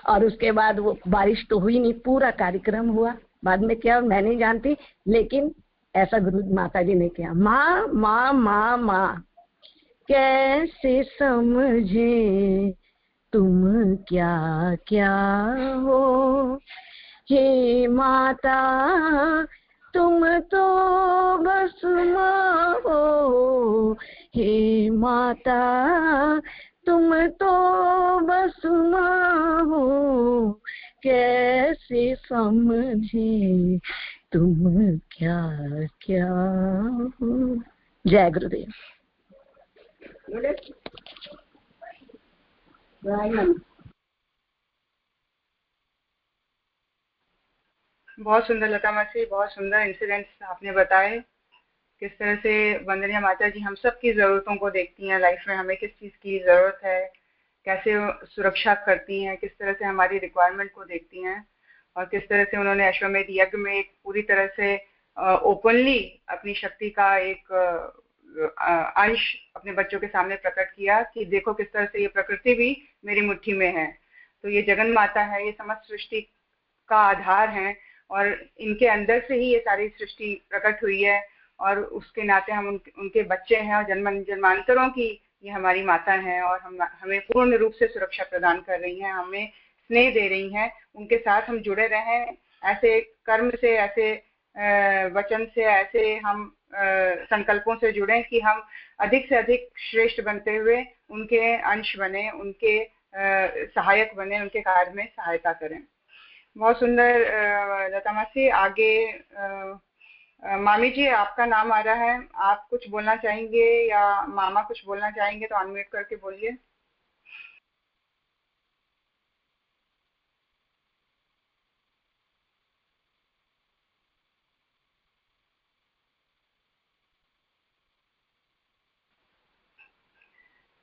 S6: और उसके बाद वो बारिश तो हुई नहीं, पूरा कार्यक्रम हुआ बाद में किया मैं नहीं जानती, लेकिन ऐसा गुरु माता जी ने किया। माँ माँ माँ माँ कैसे समझे तुम क्या क्या हो, हे माता तुम तो बस माँ हो, हे माता तुम तो बस माँ हो, कैसे समझे तुम क्या क्या हो। जय गुरुदेव।
S1: बहुत सुंदर लता मासी, बहुत सुंदर इंसिडेंट्स आपने बताए। किस तरह से वंदनीय माता जी हम सब की जरूरतों को देखती हैं, लाइफ में हमें किस चीज की जरूरत है, कैसे सुरक्षा करती हैं, किस तरह से हमारी रिक्वायरमेंट को देखती हैं, और किस तरह से उन्होंने अश्वमेध यज्ञ में एक पूरी तरह से ओपनली अपनी शक्ति का एक अंश अपने बच्चों के सामने प्रकट किया कि देखो किस तरह से ये प्रकृति भी मेरी मुट्ठी में है। तो ये जगन माता है, ये समस्त सृष्टि का आधार है, और इनके अंदर से ही ये सारी सृष्टि प्रकट हुई है, और उसके नाते हम उनके बच्चे हैं, और जन्म जन्मांतरों की ये हमारी माता हैं, और हमें पूर्ण रूप से सुरक्षा प्रदान कर रही हैं, हमें स्नेह दे रही हैं। उनके साथ हम जुड़े रहें, ऐसे कर्म से, ऐसे वचन से, ऐसे हम संकल्पों से जुड़ें कि हम अधिक से अधिक श्रेष्ठ बनते हुए उनके अंश बने, उनके सहायक बने, उनके कार्य में सहायता करें। बहुत सुंदर लता मासी। आगे मामी जी आपका नाम आ रहा है, आप कुछ बोलना चाहेंगे या मामा कुछ बोलना चाहेंगे तो अनम्यूट करके बोलिए।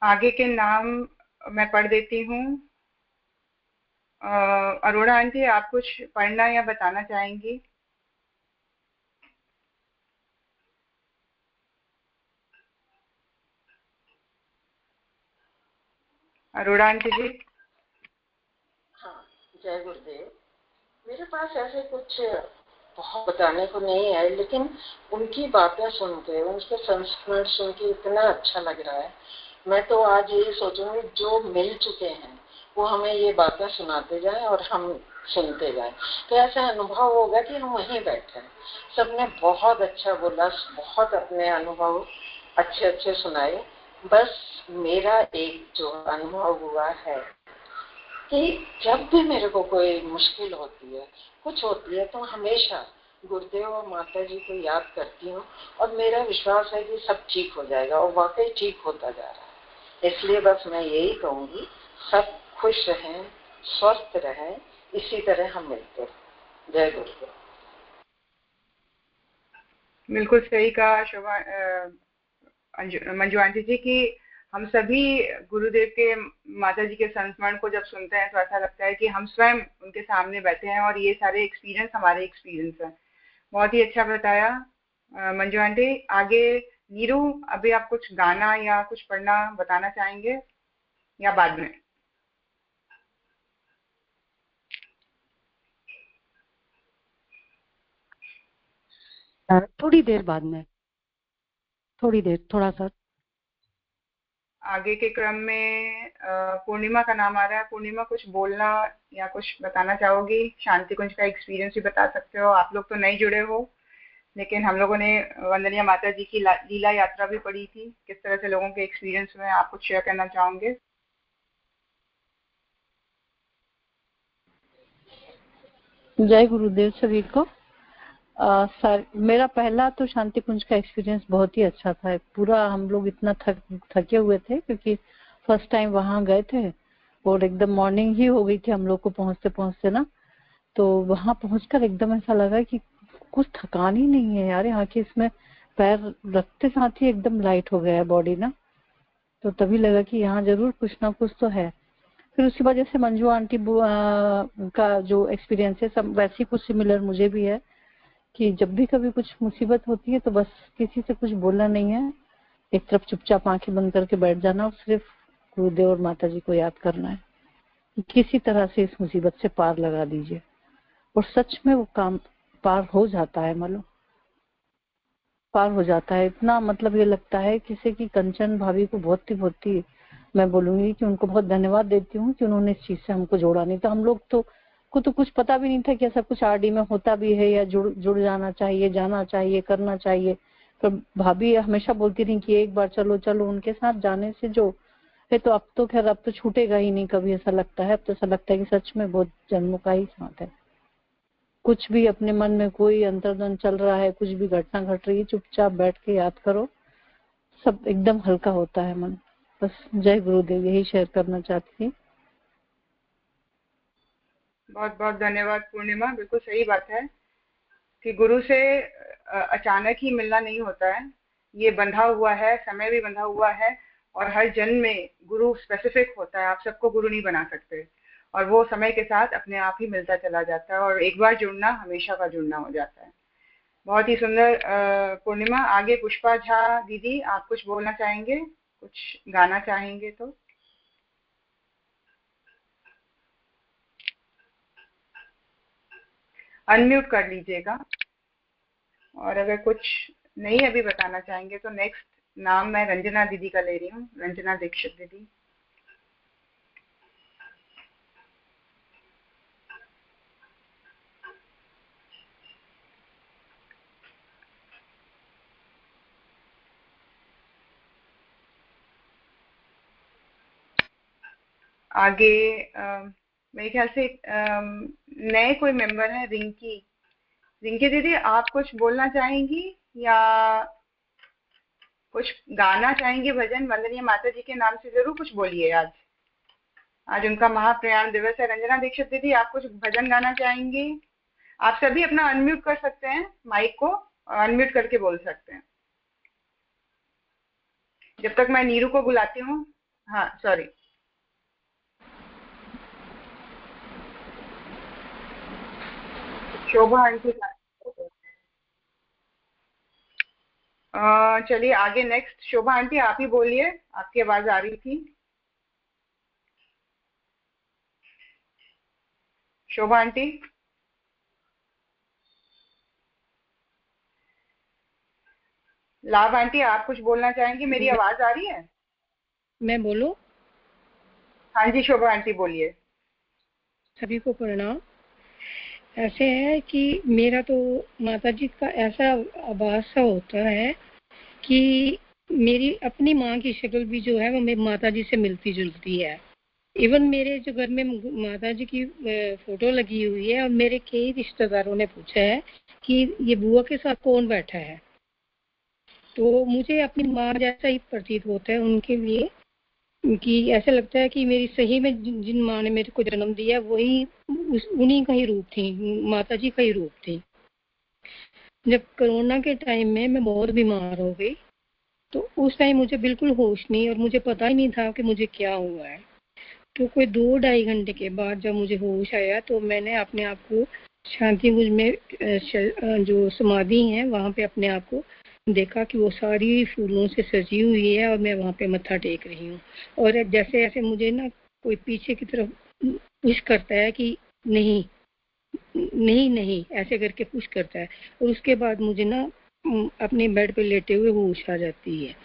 S1: आगे के नाम मैं पढ़ देती हूँ। अरोड़ा आंटी, आप कुछ पढ़ना या बताना चाहेंगी? अरोड़ा आंटी जी।
S7: हाँ, जय गुरुदेव। मेरे पास ऐसे कुछ बहुत बताने को नहीं है, लेकिन उनकी बातें सुन के, उनके संस्मरण सुन के इतना अच्छा लग रहा है। मैं तो आज ये सोचूंगी जो मिल चुके हैं वो हमें ये बातें सुनाते जाएं और हम सुनते जाएं, तो ऐसा अनुभव होगा कि हम वहीं बैठे हैं। सबने बहुत अच्छा बोला, बहुत अपने अनुभव अच्छे अच्छे सुनाए। बस मेरा एक जो अनुभव हुआ है कि जब भी मेरे को कोई मुश्किल होती है, कुछ होती है, तो हमेशा गुरुदेव और माता जी को याद करती हूँ, और मेरा विश्वास है कि सब ठीक हो जाएगा, और वाकई ठीक होता जा रहा है। इसलिए बस मैं यही कहूंगी, सब खुश रहें, स्वस्थ रहें, इसी तरह हम मिलते रहें। जय गुरुदेव।
S1: बिल्कुल सही कहा शोभा मंजू आंटी जी की हम सभी गुरुदेव के, माता जी के संस्मरण को जब सुनते हैं तो ऐसा लगता है कि हम स्वयं उनके सामने बैठे हैं, और ये सारे एक्सपीरियंस हमारे एक्सपीरियंस हैं। बहुत ही अच्छा बताया मंजू आंटी। आगे नीरू, अभी आप कुछ गाना या कुछ पढ़ना बताना चाहेंगे या बाद में?
S8: थोड़ी देर बाद में, थोड़ी देर, थोड़ा सा।
S1: आगे के क्रम में पूर्णिमा का नाम आ रहा है। पूर्णिमा, कुछ बोलना या कुछ बताना चाहोगी? शांति कुंज का एक्सपीरियंस भी बता सकते हो। आप लोग तो नहीं जुड़े हो, लेकिन हम लोगों ने वंदनीय माता जी की लीला यात्रा भी पढ़ी थी। किस तरह से लोगों के एक्सपीरियंस हुए, आप कुछ शेयर करना चाहोगे?
S8: जय गुरुदेव सभी को। सर, मेरा पहला तो शांति कुंज का एक्सपीरियंस बहुत ही अच्छा था। पूरा हम लोग इतना थके हुए थे क्योंकि फर्स्ट टाइम वहां गए थे, और एकदम मॉर्निंग ही हो गई थी हम लोग को पहुंचते पहुंचते ना। तो वहां पहुंचकर एकदम ऐसा लगा कि कुछ थकान ही नहीं है यार, यहाँ के इसमें पैर रखते साथ ही एकदम लाइट हो गया है बॉडी ना। तो तभी लगा कि यहाँ जरूर कुछ ना कुछ तो है। फिर उसी वजह से मंजू आंटी का जो एक्सपीरियंस है सब वैसे कुछ सिमिलर मुझे भी है कि जब भी कभी कुछ मुसीबत होती है तो बस किसी से कुछ बोलना नहीं है, एक तरफ चुपचाप आंखें बंद करके बैठ जाना और सिर्फ गुरुदेव और माता जी को याद करना है कि किसी तरह से इस मुसीबत से पार लगा दीजिए। और सच में वो काम पार हो जाता है, मतलब पार हो जाता है। इतना मतलब ये लगता है किसी की कंचन भाभी को बहुत ही मैं बोलूंगी कि उनको बहुत धन्यवाद देती हूँ कि उन्होंने इस चीज से हमको जोड़ा। नहीं तो हम लोग को तो कुछ पता भी नहीं था कि ऐसा कुछ आरडी में होता भी है या जुड़ जाना चाहिए, जाना चाहिए, करना चाहिए। तो भाभी हमेशा बोलती रही कि एक बार चलो चलो, उनके साथ जाने से जो है तो अब तो खैर अब तो छूटेगा ही नहीं कभी, ऐसा लगता है। अब तो ऐसा लगता है कि सच में बहुत जन्मों का ही साथ है। कुछ भी अपने मन में कोई अंतर्द्वंद चल रहा है, कुछ भी घटना घट रही है, चुपचाप बैठ के याद करो, सब एकदम हल्का होता है मन। बस जय गुरुदेव, यही शेयर करना चाहती थी।
S1: बहुत बहुत धन्यवाद पूर्णिमा। बिल्कुल सही बात है कि गुरु से अचानक ही मिलना नहीं होता है, ये बंधा हुआ है, समय भी बंधा हुआ है, और हर जन्म में गुरु स्पेसिफिक होता है। आप सबको गुरु नहीं बना सकते, और वो समय के साथ अपने आप ही मिलता चला जाता है, और एक बार जुड़ना हमेशा का जुड़ना हो जाता है। बहुत ही सुंदर पूर्णिमा। आगे पुष्पा झा दीदी, आप कुछ बोलना चाहेंगे, कुछ गाना चाहेंगे तो? अनम्यूट कर लीजिएगा। और अगर कुछ नहीं अभी बताना चाहेंगे तो नेक्स्ट नाम मैं रंजना दीदी का ले रही हूँ, रंजना दीक्षित दीदी। आगे मेरे ख्याल से नए कोई मेंबर है, रिंकी। रिंकी दीदी, आप कुछ बोलना चाहेंगी या कुछ गाना चाहेंगी भजन? वंदनीय माता जी के नाम से जरूर कुछ बोलिए। आज उनका महाप्रयाण दिवस है। रंजना दीक्षित दीदी, आप कुछ भजन गाना चाहेंगी? आप सभी अपना अनम्यूट कर सकते हैं, माइक को अनम्यूट करके बोल सकते हैं। जब तक मैं नीरू को बुलाती हूँ। हाँ, सॉरी। शोभा आंटी। चलिए आगे नेक्स्ट शोभा आंटी, आप ही बोलिए, आपकी आवाज आ रही थी। शोभा आंटी। लाभ आंटी, आप कुछ बोलना चाहेंगी? मेरी आवाज आ रही है?
S9: मैं बोलूं?
S1: हाँ जी शोभा आंटी बोलिए।
S9: सभी को प्रणाम। ऐसे है कि मेरा तो माता जी का ऐसा आभास सा होता है कि मेरी अपनी माँ की शक्ल भी जो है वो मेरी माता जी से मिलती जुलती है। इवन मेरे जो घर में माता जी की फोटो लगी हुई है, और मेरे कई रिश्तेदारों ने पूछा है कि ये बुआ के साथ कौन बैठा है, तो मुझे अपनी माँ जैसा ही प्रतीत होता है उनके लिए, कि ऐसा लगता है कि मेरी सही में जिन माँ ने मेरे को जन्म दिया वही उन्हीं का ही रूप थी, माता जी का ही रूप थी। जब कोरोना के टाइम में मैं बहुत बीमार हो गई, तो उस टाइम मुझे बिल्कुल होश नहीं, और मुझे पता ही नहीं था कि मुझे क्या हुआ है। तो कोई 2-2.5 घंटे के बाद जब मुझे होश आया, तो मैंने अपने आप को शांति मुझ में जो समाधि है वहाँ पे अपने आप को देखा कि वो सारी फूलों से सजी हुई है, और मैं वहाँ पे मत्था टेक रही हूँ। और जैसे ऐसे मुझे ना कोई पीछे की तरफ पुश करता है कि नहीं नहीं नहीं, ऐसे करके पुश करता है, और उसके बाद मुझे ना अपने बेड पे लेटे हुए होश आ जाती है।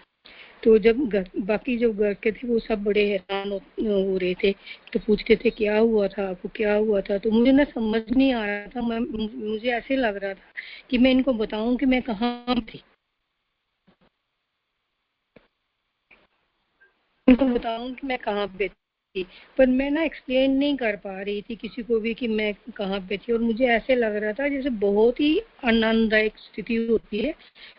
S9: तो जब बाकी जो घर के थे वो सब बड़े हैरान हो रहे थे, तो पूछते थे क्या हुआ था आपको, क्या हुआ था। तो मुझे ना समझ नहीं आ रहा था, मुझे ऐसे लग रहा था कि मैं इनको बताऊं कि मैं कहाँ थी, इनको बताऊं कि मैं कहाँ पे थी, पर मैं ना एक्सप्लेन नहीं कर पा रही थी किसी को भी कि मैं कहाँ पे थी। और मुझे ऐसे लग रहा था जैसे बहुत ही आनंददायक स्थिति होती है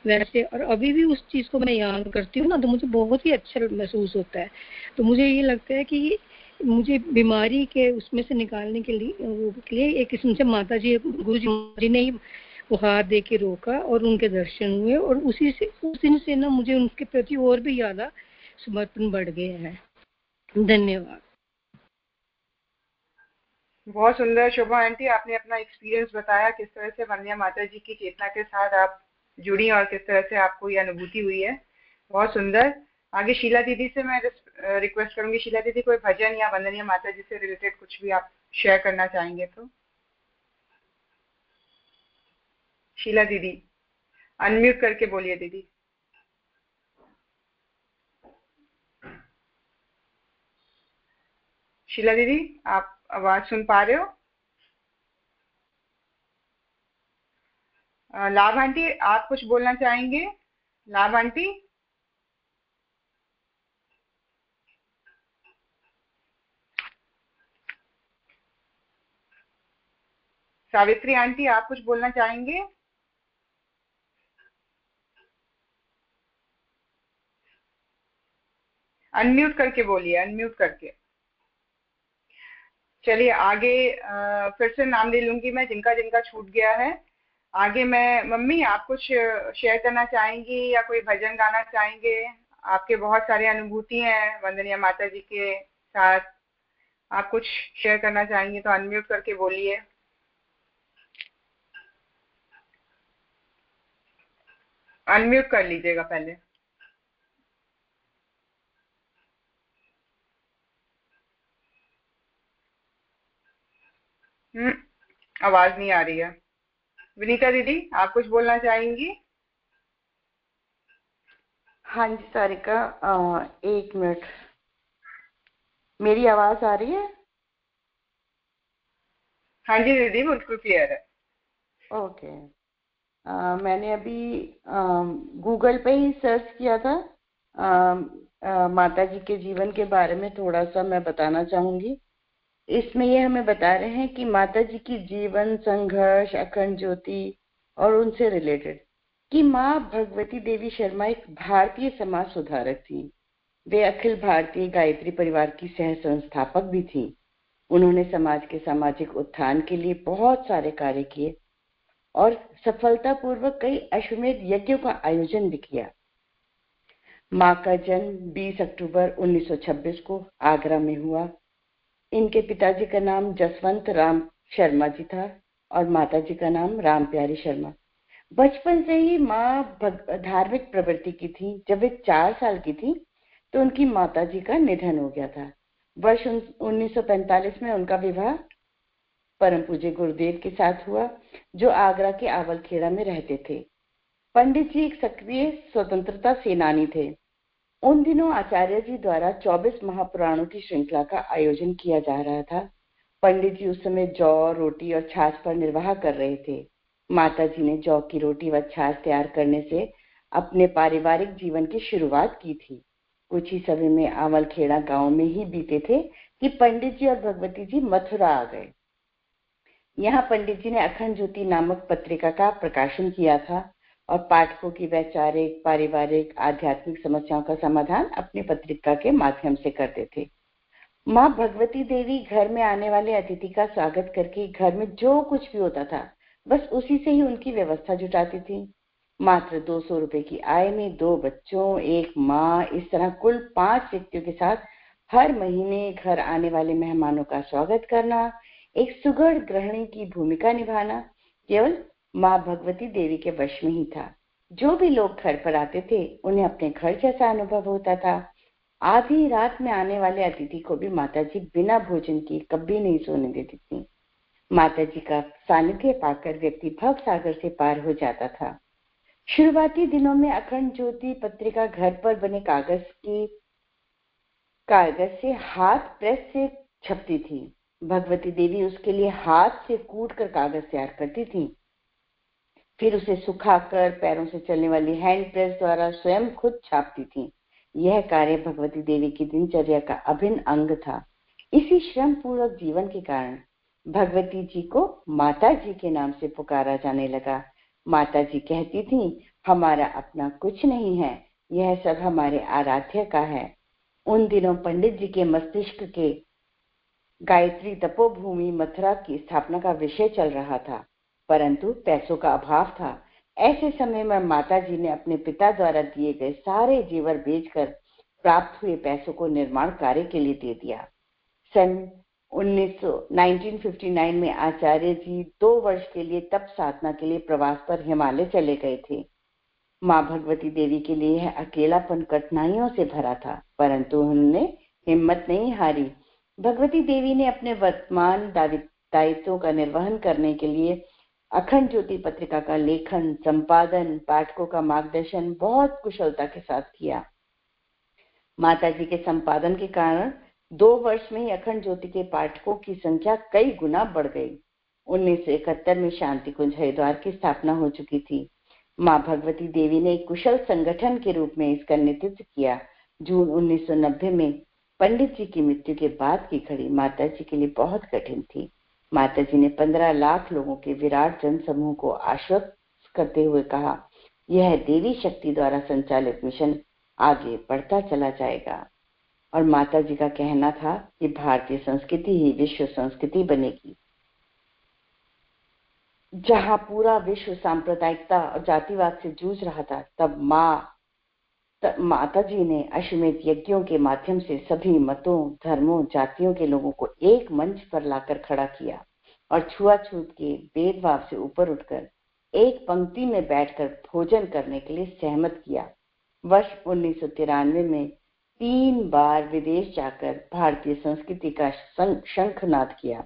S9: वैसे, और अभी भी उस चीज को मैं याद करती हूँ ना तो मुझे बहुत ही अच्छा महसूस होता है। तो मुझे ये लगता है कि मुझे बीमारी के उसमें से निकालने के लिए एक किस्म से माता जी, गुरु जी ने ही वो हाथ दे के रोका, और उनके दर्शन हुए, और उसी से उस दिन से ना मुझे उनके प्रति और भी ज्यादा समर्पण बढ़ गया है। धन्यवाद।
S1: बहुत सुंदर शोभा आंटी, आपने अपना एक्सपीरियंस बताया, किस तरह से वंदनीय माता जी की चेतना के साथ आप जुड़ी और किस तरह से आपको ये अनुभूति हुई है। बहुत सुंदर। आगे शीला दीदी से मैं रिक्वेस्ट करूंगी, शीला दीदी कोई भजन या वंदनीय माता जी से रिलेटेड कुछ भी आप शेयर करना चाहेंगे तो? शीला दीदी अनम्यूट करके बोलिए दीदी। शीला दीदी आप आवाज सुन पा रहे हो? लाभ आंटी आप कुछ बोलना चाहेंगे? लाभ आंटी, सावित्री आंटी आप कुछ बोलना चाहेंगे? अनम्यूट करके बोलिए, अनम्यूट करके। चलिए आगे फिर से नाम ले लूंगी मैं जिनका जिनका छूट गया है। आगे मैं मम्मी आप कुछ शेयर करना चाहेंगी या कोई भजन गाना चाहेंगे? आपके बहुत सारे अनुभूति हैं वंदनीय माता जी के साथ, आप कुछ शेयर करना चाहेंगे तो अनम्यूट करके बोलिए। अनम्यूट कर लीजिएगा पहले। आवाज नहीं आ रही है। विनीता दीदी आप कुछ बोलना चाहेंगी?
S10: हाँ जी सारिका, 1 मिनट, मेरी आवाज आ रही है?
S1: हाँ जी दीदी बिल्कुल क्लियर है।
S10: ओके। मैंने अभी गूगल पे ही सर्च किया था, माता जी के जीवन के बारे में थोड़ा सा मैं बताना चाहूंगी। इसमें ये हमें बता रहे हैं कि माता जी की जीवन, संघर्ष, अखंड ज्योति और उनसे रिलेटेड कि माँ भगवती देवी शर्मा एक भारतीय समाज सुधारक थी। वे अखिल भारतीय गायत्री परिवार की सह संस्थापक भी थी। उन्होंने समाज के सामाजिक उत्थान के लिए बहुत सारे कार्य किए और सफलतापूर्वक कई अश्वमेध यज्ञों का आयोजन भी किया। माँ का जन्म 20 अक्टूबर 1926 को आगरा में हुआ। इनके पिताजी का नाम जसवंत राम शर्मा जी था और माता जी का नाम राम प्यारी शर्मा। बचपन से ही माँ धार्मिक प्रवृत्ति की थी। जब वे 4 साल की थी तो उनकी माता जी का निधन हो गया था। वर्ष 1945 में उनका विवाह परम पूज्य गुरुदेव के साथ हुआ, जो आगरा के आवलखेड़ा में रहते थे। पंडित जी एक सक्रिय स्वतंत्रता सेनानी थे। उन दिनों आचार्य जी द्वारा 24 महापुराणों की श्रृंखला का आयोजन किया जा रहा था। पंडित जी उस समय जौ, रोटी और छाछ पर निर्वाह कर रहे थे। माता जी ने जौ की रोटी व छाछ तैयार करने से अपने पारिवारिक जीवन की शुरुआत की थी। कुछ ही समय में आवलखेड़ा गांव में ही बीते थे कि पंडित जी और भगवती जी मथुरा आ गए। यहाँ पंडित जी ने अखंड ज्योति नामक पत्रिका का प्रकाशन किया था और पाठकों की वैचारिक, पारिवारिक, आध्यात्मिक समस्याओं का समाधान अपनी पत्रिका के माध्यम से करते थे। माँ भगवती देवी घर में आने वाले अतिथि का स्वागत करके घर में जो कुछ भी होता था बस उसी से ही उनकी व्यवस्था जुटाती थी। मात्र 200 रुपए की आय में 2 बच्चों, 1 माँ, इस तरह कुल 5 व्यक्तियों के साथ हर महीने घर आने वाले मेहमानों का स्वागत करना, एक सुगढ़ गृहिणी की भूमिका निभाना केवल माँ भगवती देवी के वश में ही था। जो भी लोग घर पर आते थे उन्हें अपने घर जैसा अनुभव होता था। आधी रात में आने वाले अतिथि को भी माताजी बिना भोजन किए कभी नहीं सोने देती थी। माताजी का सानिध्य पाकर व्यक्ति भव सागर से पार हो जाता था। शुरुआती दिनों में अखंड ज्योति पत्रिका घर पर बने कागज से हाथ प्रेस से छपती थी। भगवती देवी उसके लिए हाथ से कूट कर कागज तैयार करती थी, फिर उसे सुखाकर पैरों से चलने वाली हैंड प्रेस द्वारा स्वयं खुद छापती थी। यह कार्य भगवती देवी की दिनचर्या का अभिन्न अंग था। इसी श्रम पूर्वक जीवन के कारण भगवती जी को माता जी के नाम से पुकारा जाने लगा। माता जी कहती थी, हमारा अपना कुछ नहीं है, यह सब हमारे आराध्य का है। उन दिनों पंडित जी के मस्तिष्क के गायत्री तपोभूमि मथुरा की स्थापना का विषय चल रहा था, परंतु पैसों का अभाव था। ऐसे समय में माता जी ने अपने पिता द्वारा दिए गए सारे जेवर बेचकर प्राप्त हुए पैसों को निर्माण कार्य के लिए दे दिया। सन 1959 में आचार्य जी 2 वर्ष के लिए तप साधना के लिए प्रवास पर हिमालय चले गए थे। माँ भगवती देवी के लिए यह अकेलापन कठिनाइयों से भरा था, परंतु उन्होंने हिम्मत नहीं हारी। भगवती देवी ने अपने वर्तमान दायित्वों का निर्वहन करने के लिए अखंड ज्योति पत्रिका का लेखन, संपादन, पाठकों का मार्गदर्शन बहुत कुशलता के साथ किया। माता जी के संपादन के कारण 2 वर्ष में ही अखंड ज्योति के पाठकों की संख्या कई गुना बढ़ गई। 1971 में शांति कुंज हरिद्वार की स्थापना हो चुकी थी। माँ भगवती देवी ने एक कुशल संगठन के रूप में इसका नेतृत्व किया। जून 1990 में पंडित जी की मृत्यु के बाद की घड़ी माता जी के लिए बहुत कठिन थी। माता जी ने 15 लाख लोगों के विराट जन समूह को आश्वस्त करते हुए कहा, यह देवी शक्ति द्वारा संचालित मिशन आगे बढ़ता चला जाएगा। और माता जी का कहना था कि भारतीय संस्कृति ही विश्व संस्कृति बनेगी। जहां पूरा विश्व सांप्रदायिकता और जातिवाद से जूझ रहा था, तब माता जी ने अश्वमेध यज्ञों के माध्यम से सभी मतों, धर्मों, जातियों के लोगों को एक मंच पर लाकर खड़ा किया और छुआछूत के भेदभाव से ऊपर उठकर एक पंक्ति में बैठकर भोजन करने के लिए सहमत किया। वर्ष 1993 में 3 बार विदेश जाकर भारतीय संस्कृति का शंखनाद किया।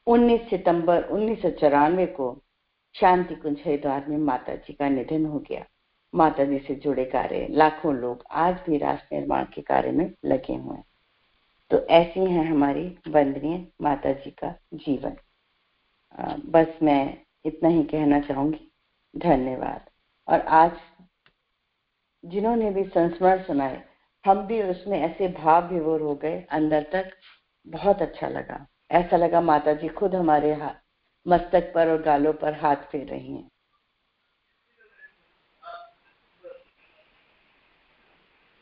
S10: 19 सितंबर 1994 को शांति कुंज हरिद्वार में माता जी का निधन हो गया। माता जी से जुड़े कार्य लाखों लोग आज भी राष्ट्र निर्माण के कार्य में लगे हुए हैं। तो ऐसी है हमारी वंदनीय माता जी का जीवन। बस मैं इतना ही कहना चाहूंगी। धन्यवाद। और आज जिन्होंने भी संस्मरण सुनाए, हम भी उसमें ऐसे भाव विभोर हो गए अंदर तक। बहुत अच्छा लगा। ऐसा लगा माता जी खुद हमारे मस्तक पर और गालों पर हाथ फेर रही हैं।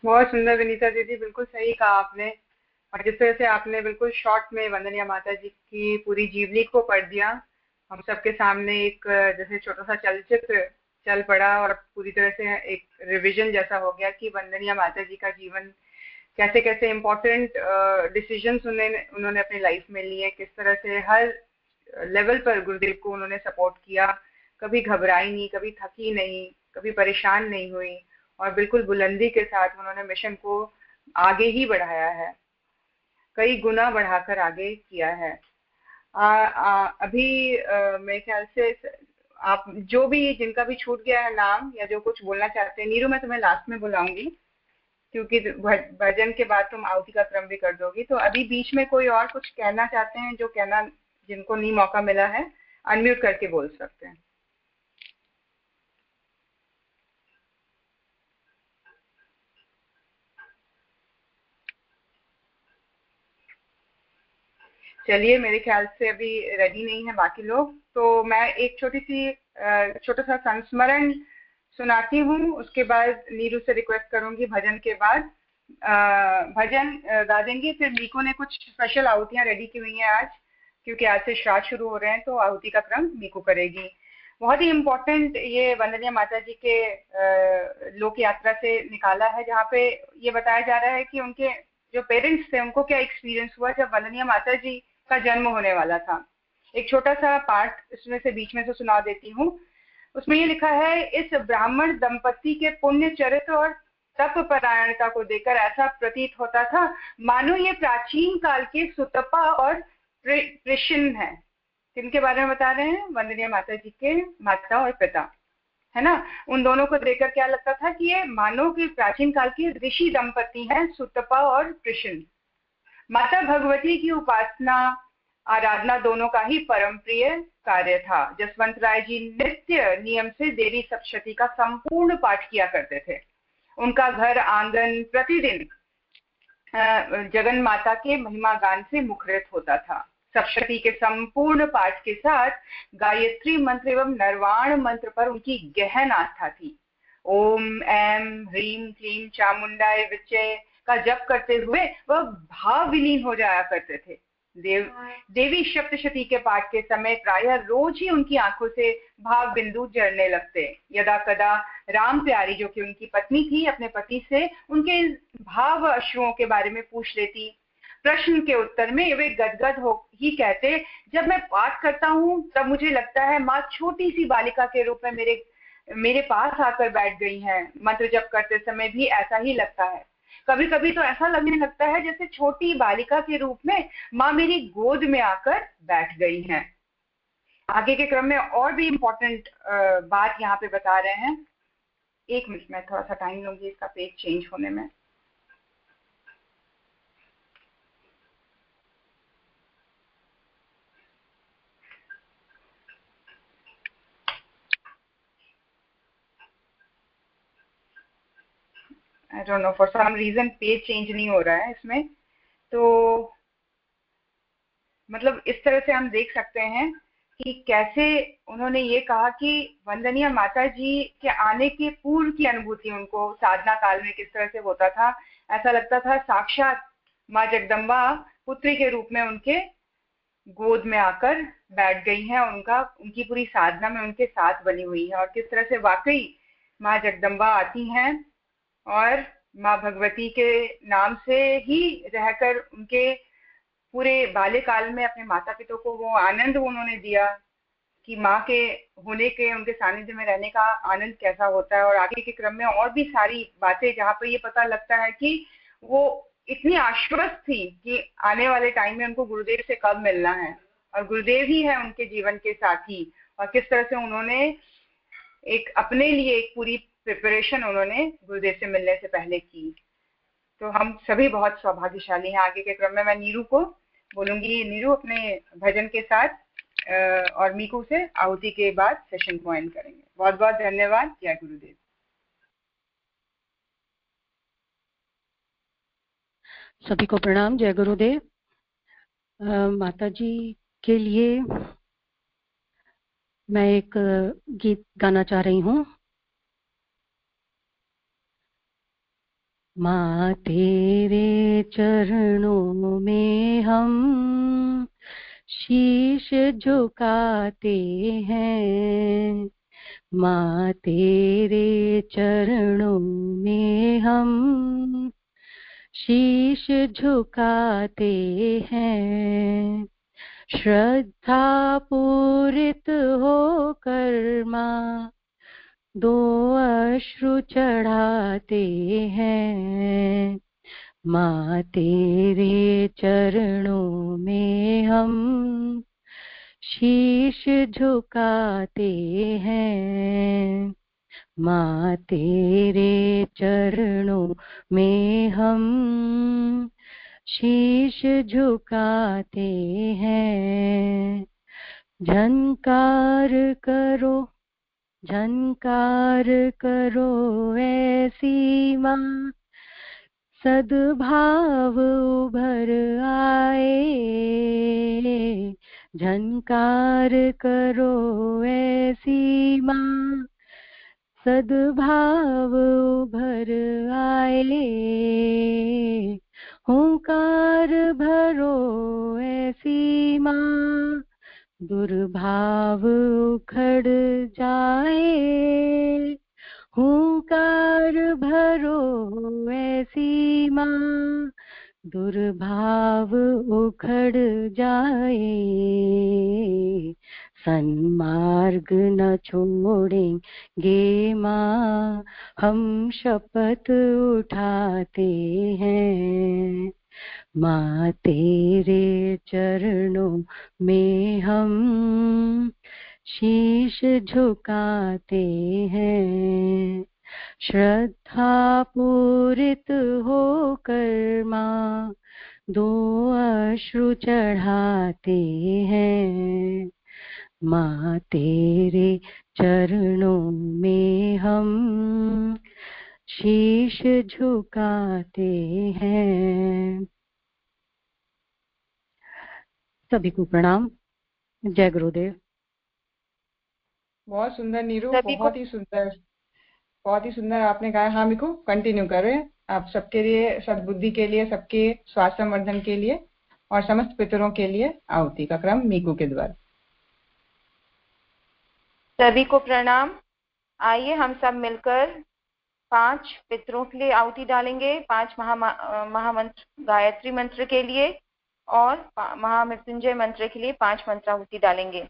S1: बहुत सुंदर विनीता दीदी, बिल्कुल सही कहा आपने। और जिस तरह से आपने बिल्कुल शॉर्ट में वंदनीय माता जी की पूरी जीवनी को पढ़ दिया, हम सबके सामने एक जैसे छोटा सा चलचित्र चल पड़ा और पूरी तरह से एक रिवीजन जैसा हो गया कि वंदनीय माता जी का जीवन कैसे कैसे इम्पोर्टेंट डिसीजंस उन्होंने अपनी लाइफ में लिए, किस तरह से हर लेवल पर गुरुदेव को उन्होंने सपोर्ट किया, कभी घबराई नहीं, कभी थकी नहीं, कभी परेशान नहीं हुई और बिल्कुल बुलंदी के साथ उन्होंने मिशन को आगे ही बढ़ाया है, कई गुना बढ़ाकर आगे किया है। अभी मेरे ख्याल से आप जो भी जिनका भी छूट गया है नाम या जो कुछ बोलना चाहते हैं, नीरू मैं तुम्हें लास्ट में बुलाऊंगी क्योंकि भजन के बाद तुम आहुति का क्रम भी कर दोगी। तो अभी बीच में कोई और कुछ कहना चाहते हैं जो कहना जिनको नहीं मौका मिला है, अनम्यूट करके बोल सकते हैं। चलिए, मेरे ख्याल से अभी रेडी नहीं है बाकी लोग, तो मैं एक छोटा सा संस्मरण सुनाती हूँ। उसके बाद नीरू से रिक्वेस्ट करूंगी भजन के बाद भजन गा देंगे। फिर मीको ने कुछ स्पेशल आहुतियां रेडी की हुई हैं आज, क्योंकि आज से श्राद्ध शुरू हो रहे हैं, तो आहुति का क्रम मीको करेगी। बहुत ही इम्पोर्टेंट ये वंदनीय माता जी के लोक यात्रा से निकाला है, जहाँ पे ये बताया जा रहा है कि उनके जो पेरेंट्स थे उनको क्या एक्सपीरियंस हुआ जब वंदनीय माता जी का जन्म होने वाला था। एक छोटा सा पाठ इसमें से बीच में से सुना देती हूँ। उसमें ये लिखा है, इस ब्राह्मण दंपति के पुण्य चरित्र और तप परायणता को देखकर ऐसा प्रतीत होता था मानो ये प्राचीन काल के सुतपा और कृष्ण है। किनके बारे में बता रहे हैं? वंदनीय माता जी के माता और पिता, है ना। उन दोनों को देखकर क्या लगता था कि ये मानो कि प्राचीन काल के ऋषि दंपति हैं, सुतपा और कृष्ण। माता भगवती की उपासना आराधना दोनों का ही परम प्रिय कार्य था। जसवंत राय जी नित्य नियम से देवी सप्तशती का संपूर्ण पाठ किया करते थे। उनका घर आंगन प्रतिदिन जगन माता के महिमा गान से मुखरित होता था। सप्तशती के संपूर्ण पाठ के साथ गायत्री मंत्र एवं नरवाण मंत्र पर उनकी गहन आस्था थी। ओम ऐम ह्रीम क्लीम चामुंडाय विचय का जप करते हुए वह भाव विलीन हो जाया करते थे। देवी सप्तशती के पाठ के समय प्रायः रोज ही उनकी आंखों से भाव बिंदु झरने लगते। यदा कदा राम प्यारी, जो कि उनकी पत्नी थी, अपने पति से उनके भाव अश्रुओं के बारे में पूछ लेती। प्रश्न के उत्तर में वे गदगद हो ही कहते, जब मैं पाठ करता हूँ तब मुझे लगता है माँ छोटी सी बालिका के रूप में मेरे पास आकर बैठ गई हैं। मंत्र जप करते समय भी ऐसा ही लगता है। कभी कभी तो ऐसा लगने लगता है जैसे छोटी बालिका के रूप में माँ मेरी गोद में आकर बैठ गई हैं। आगे के क्रम में और भी इम्पोर्टेंट बात यहाँ पे बता रहे हैं। एक मिनट में थोड़ा सा टाइम लूंगी इसका पेज चेंज होने में। I don't know, for some reason page change नहीं हो रहा है इसमें। तो मतलब इस तरह से हम देख सकते हैं कि कैसे उन्होंने ये कहा कि वंदनीय माता जी के आने के पूर्व की अनुभूति उनको साधना काल में किस तरह से होता था। ऐसा लगता था साक्षात माँ जगदम्बा पुत्री के रूप में उनके गोद में आकर बैठ गई हैं और उनकी पूरी साधना में उनके साथ बनी हुई है, और किस तरह से वाकई माँ जगदम्बा आती हैं और माँ भगवती के नाम से ही रहकर उनके पूरे बाल्यकाल में अपने माता पिता को वो आनंद उन्होंने दिया कि माँ के होने के, उनके सानिध्य में रहने का आनंद कैसा होता है। और आगे के क्रम में और भी सारी बातें जहाँ पर ये पता लगता है कि वो इतनी आश्वस्त थी कि आने वाले टाइम में उनको गुरुदेव से कब मिलना है, और गुरुदेव ही है उनके जीवन के साथी। और किस तरह से उन्होंने एक अपने लिए एक पूरी प्रिपरेशन उन्होंने गुरुदेव से मिलने से पहले की। तो हम सभी बहुत सौभाग्यशाली हैं। आगे के क्रम में मैं नीरू को बोलूंगी। नीरू अपने भजन के साथ और मीकू से आहुति के बाद सेशन को एंड करेंगे। बहुत बहुत धन्यवाद। जय गुरुदेव।
S11: सभी को प्रणाम। जय गुरुदेव। माता जी के लिए मैं एक गीत गाना चाह रही हूँ। माँ तेरे चरणों में हम शीश झुकाते हैं, माँ तेरे चरणों में हम शीश झुकाते हैं। श्रद्धा पूरित होकर माँ दो अश्रु चढ़ाते हैं, माँ तेरे चरणों में हम शीश झुकाते हैं, माँ तेरे चरणों में हम शीश झुकाते हैं। झनकार करो ऐसी माँ सद्भाव उभर आए, झनकार करो ऐसी माँ सद्भाव उभर आए। हुंकार भरो ऐसी माँ दुर्भाव उखड़ जाए, हुंकार भरो ऐसी माँ दुर्भाव उखड़ जाए। सन्मार्ग न छोड़ेंगे माँ हम शपथ उठाते हैं, माँ तेरे चरणों में हम शीश झुकाते हैं। श्रद्धा पूरित होकर माँ दो अश्रु चढ़ाते हैं, माँ तेरे चरणों में हम शीश झुकाते हैं। सभी को प्रणाम। जय गुरुदेव।
S1: बहुत सुंदर नीरू, बहुत ही सुंदर आपने गाया। हाँ मिकू, कंटिन्यू करें। आप सबके लिए, सद्बुद्धि के लिए, सबके स्वास्थ्य संवर्धन के लिए और समस्त पितरों के लिए आहुति का क्रम मीकू के द्वारा।
S2: सभी को प्रणाम। आइए हम सब मिलकर 5 पितरों के लिए आहुति डालेंगे, 5 महामंत्र गायत्री मंत्र के लिए और महामृत्युंजय मंत्र के लिए 5 मंत्राहुति डालेंगे।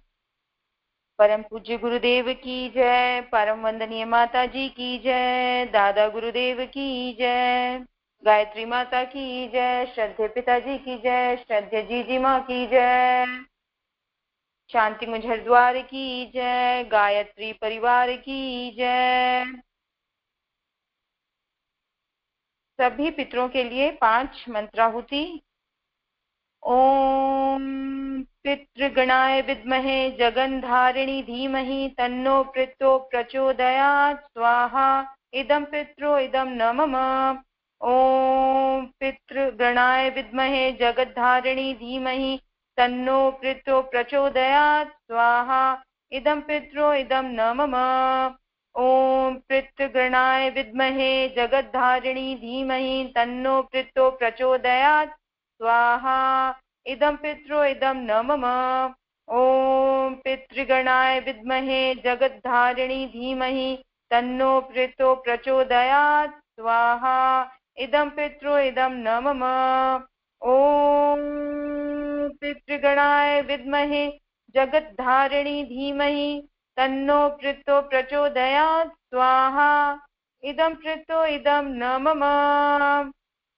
S2: परम पूज्य गुरुदेव की जय, परम वंदनीय माता जी की जय, दादा गुरुदेव की जय, गायत्री माता की जय, श्रद्धेय पिताजी की जय, श्रद्धेय जीजी माँ की जय। शांति कुंज हरिद्वार की जय, गायत्री परिवार की जय। सभी पितरों के लिए 5 मंत्राहुति। ओम पितृगणाय विद्महे जगन्धारिणी धीमहि तन्नो पितरो प्रचोदयात् स्वाहा। इदं पितरो इदं न मम। ओम पितृगणाय विद्महे जगद्धारिणी धीमहि तन्नो पितरो प्रचोदयात् स्वाहा। इदं पितरो इदं न मम। ओम पितृगणाय विद्महे जगद्धारिणी धीमहि तन्नो पितरो प्रचोदयात् स्वाहा। इदं पितरो इदं न मम। ओम पितृगणाय विद्महे जगद्धारिणी धीमहि तन्नो पितरो प्रचोदयात् स्वाहा। इदं पितरो इदं न मम। ओम पितृगणाय विद्महे जगद्धारिणी धीमहि तन्नो पितरो प्रचोदयात् स्वाहा। इदं पितरो इदं न मम।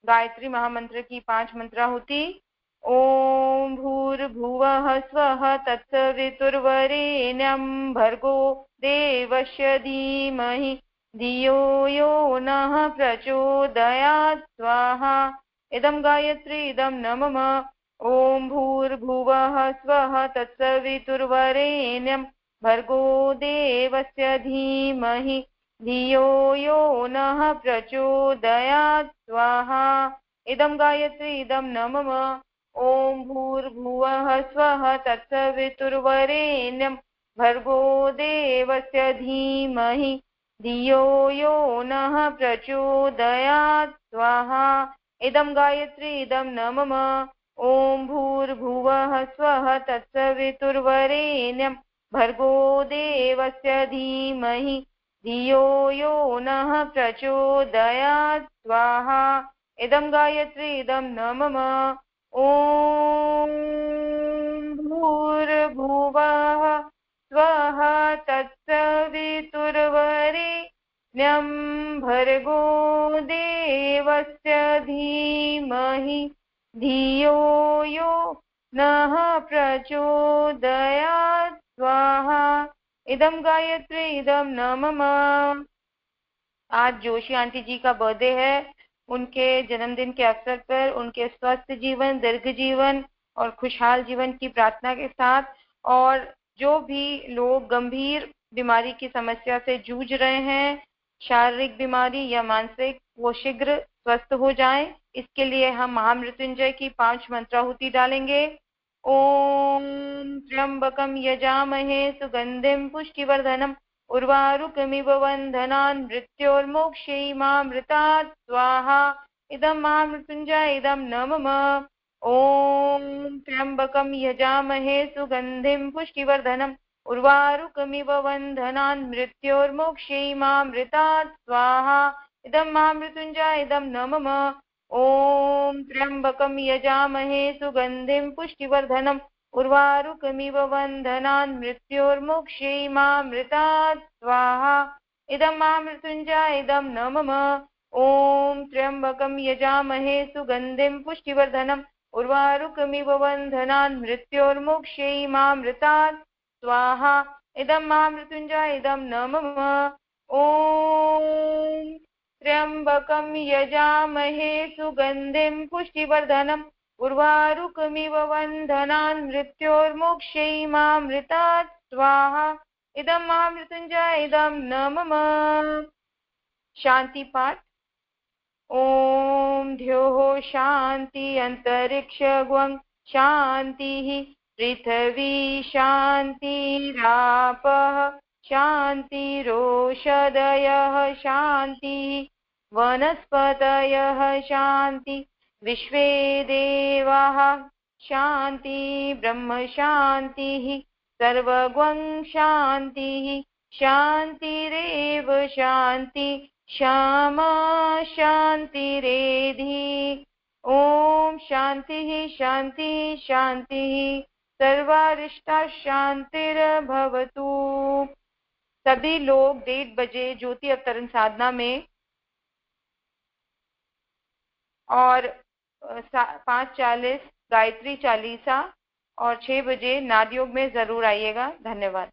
S2: गायत्री महामंत्र की 5 मंत्राहुति। ओम भूर्भुवः स्वः तत्सवितुर्वरेण्यं भर्गो देवस्य धीमहि धियो यो नः प्रचोदयात् स्वाहा। इदं गायत्री इदं न मम। ओम भूर्भुवः स्वः तत्सवितुर्वरेण्यं भर्गो देवस्य धीमहि धियो यो नः प्रचोदयात् स्वाहा। इदं गायत्री इदं न मम। ओम भूर्भुवः स्वः तत्सवितुर्वरेण्यं भर्गो देवस्य धीमहि धियो यो नः प्रचोदयात् स्वाहा। इदं गायत्री इदं न मम। ओम भूर्भुवः स्वः तत्सवितुर्वरेण्यं भर्गो देवस्य धीमहि धियो यो नः प्रचोदयात् स्वाहा। इदं गायत्री इदं न मम। ओम भूर्भुवः स्वः तत्सवितुर्वरेण्यं भर्गो देवस्य धीमहि धियो यो नः प्रचोदयात् स्वाहा। इदं गायत्री इदं न मम। आज जोशी आंटी जी का बर्थडे है। उनके जन्मदिन के अवसर पर उनके स्वस्थ जीवन, दीर्घ जीवन और खुशहाल जीवन की प्रार्थना के साथ, और जो भी लोग गंभीर बीमारी की समस्या से जूझ रहे हैं, शारीरिक बीमारी या मानसिक, वो शीघ्र स्वस्थ हो जाएं। इसके लिए हम महामृत्युंजय की 5 मंत्राहुति डालेंगे। ओम त्र्यंबकं यजामहे सुगंधिं पुष्टिवर्धनम् उर्वारुकमिव बन्धनान् मृत्योर्मोक्षैमामृतात् स्वाहा। इदं महामृत्युंजय इदं न मम। ओम त्र्यंबकं यजामहे सुगंधिं पुष्टिवर्धनम् उर्वारुकमिव बन्धनान् मृत्योर्मोक्षैमामृतात् स्वाहा। इदं महामृत्युंजय इदं न मम। ओम त्र्यंबकं यजामहे सुगंधिं पुष्टिवर्धनम् उर्वारुकमिव बन्धनान् मृत्योर्मोक्षैमामृतात् स्वाहा। इदं महामृत्युंजय इदं न मम। ओम त्र्यंबकं यजामहे सुगंधिं पुष्टिवर्धनम् उर्वारुकमिव बन्धनान् मृत्योर्मोक्षैमामृतात् स्वाहा। इदं महामृत्युंजय इदं न मम। ओम त्र्यंबकं यजामहे सुगंधिं पुष्टिवर्धनम् उर्वारुकमिव बन्धनान् मृत्योर्मोक्षैमामृतात् स्वाहा। इदं महामृत्युंजय इदं न मम। शांति पाठ। ओम द्योः शांति अंतरिक्षगं शांतिः पृथिवी शान्तिरापः शान्तिरोषधयः शान्तिः वनस्पतयः शान्ति विश्वे देवाः शान्ति ब्रह्म शान्तिः सर्वगं शान्तिः शान्तिरेव शान्ति क्षमा शान्तिरेधि। ओम शान्तिः शान्तिः शान्तिः सर्वारिष्टा शान्तिर्भवतु। सभी लोग 1:30 बजे ज्योति अवतरण साधना में और 5:40 गायत्री चालीसा और 6 बजे नाद योग में जरूर आइएगा। धन्यवाद।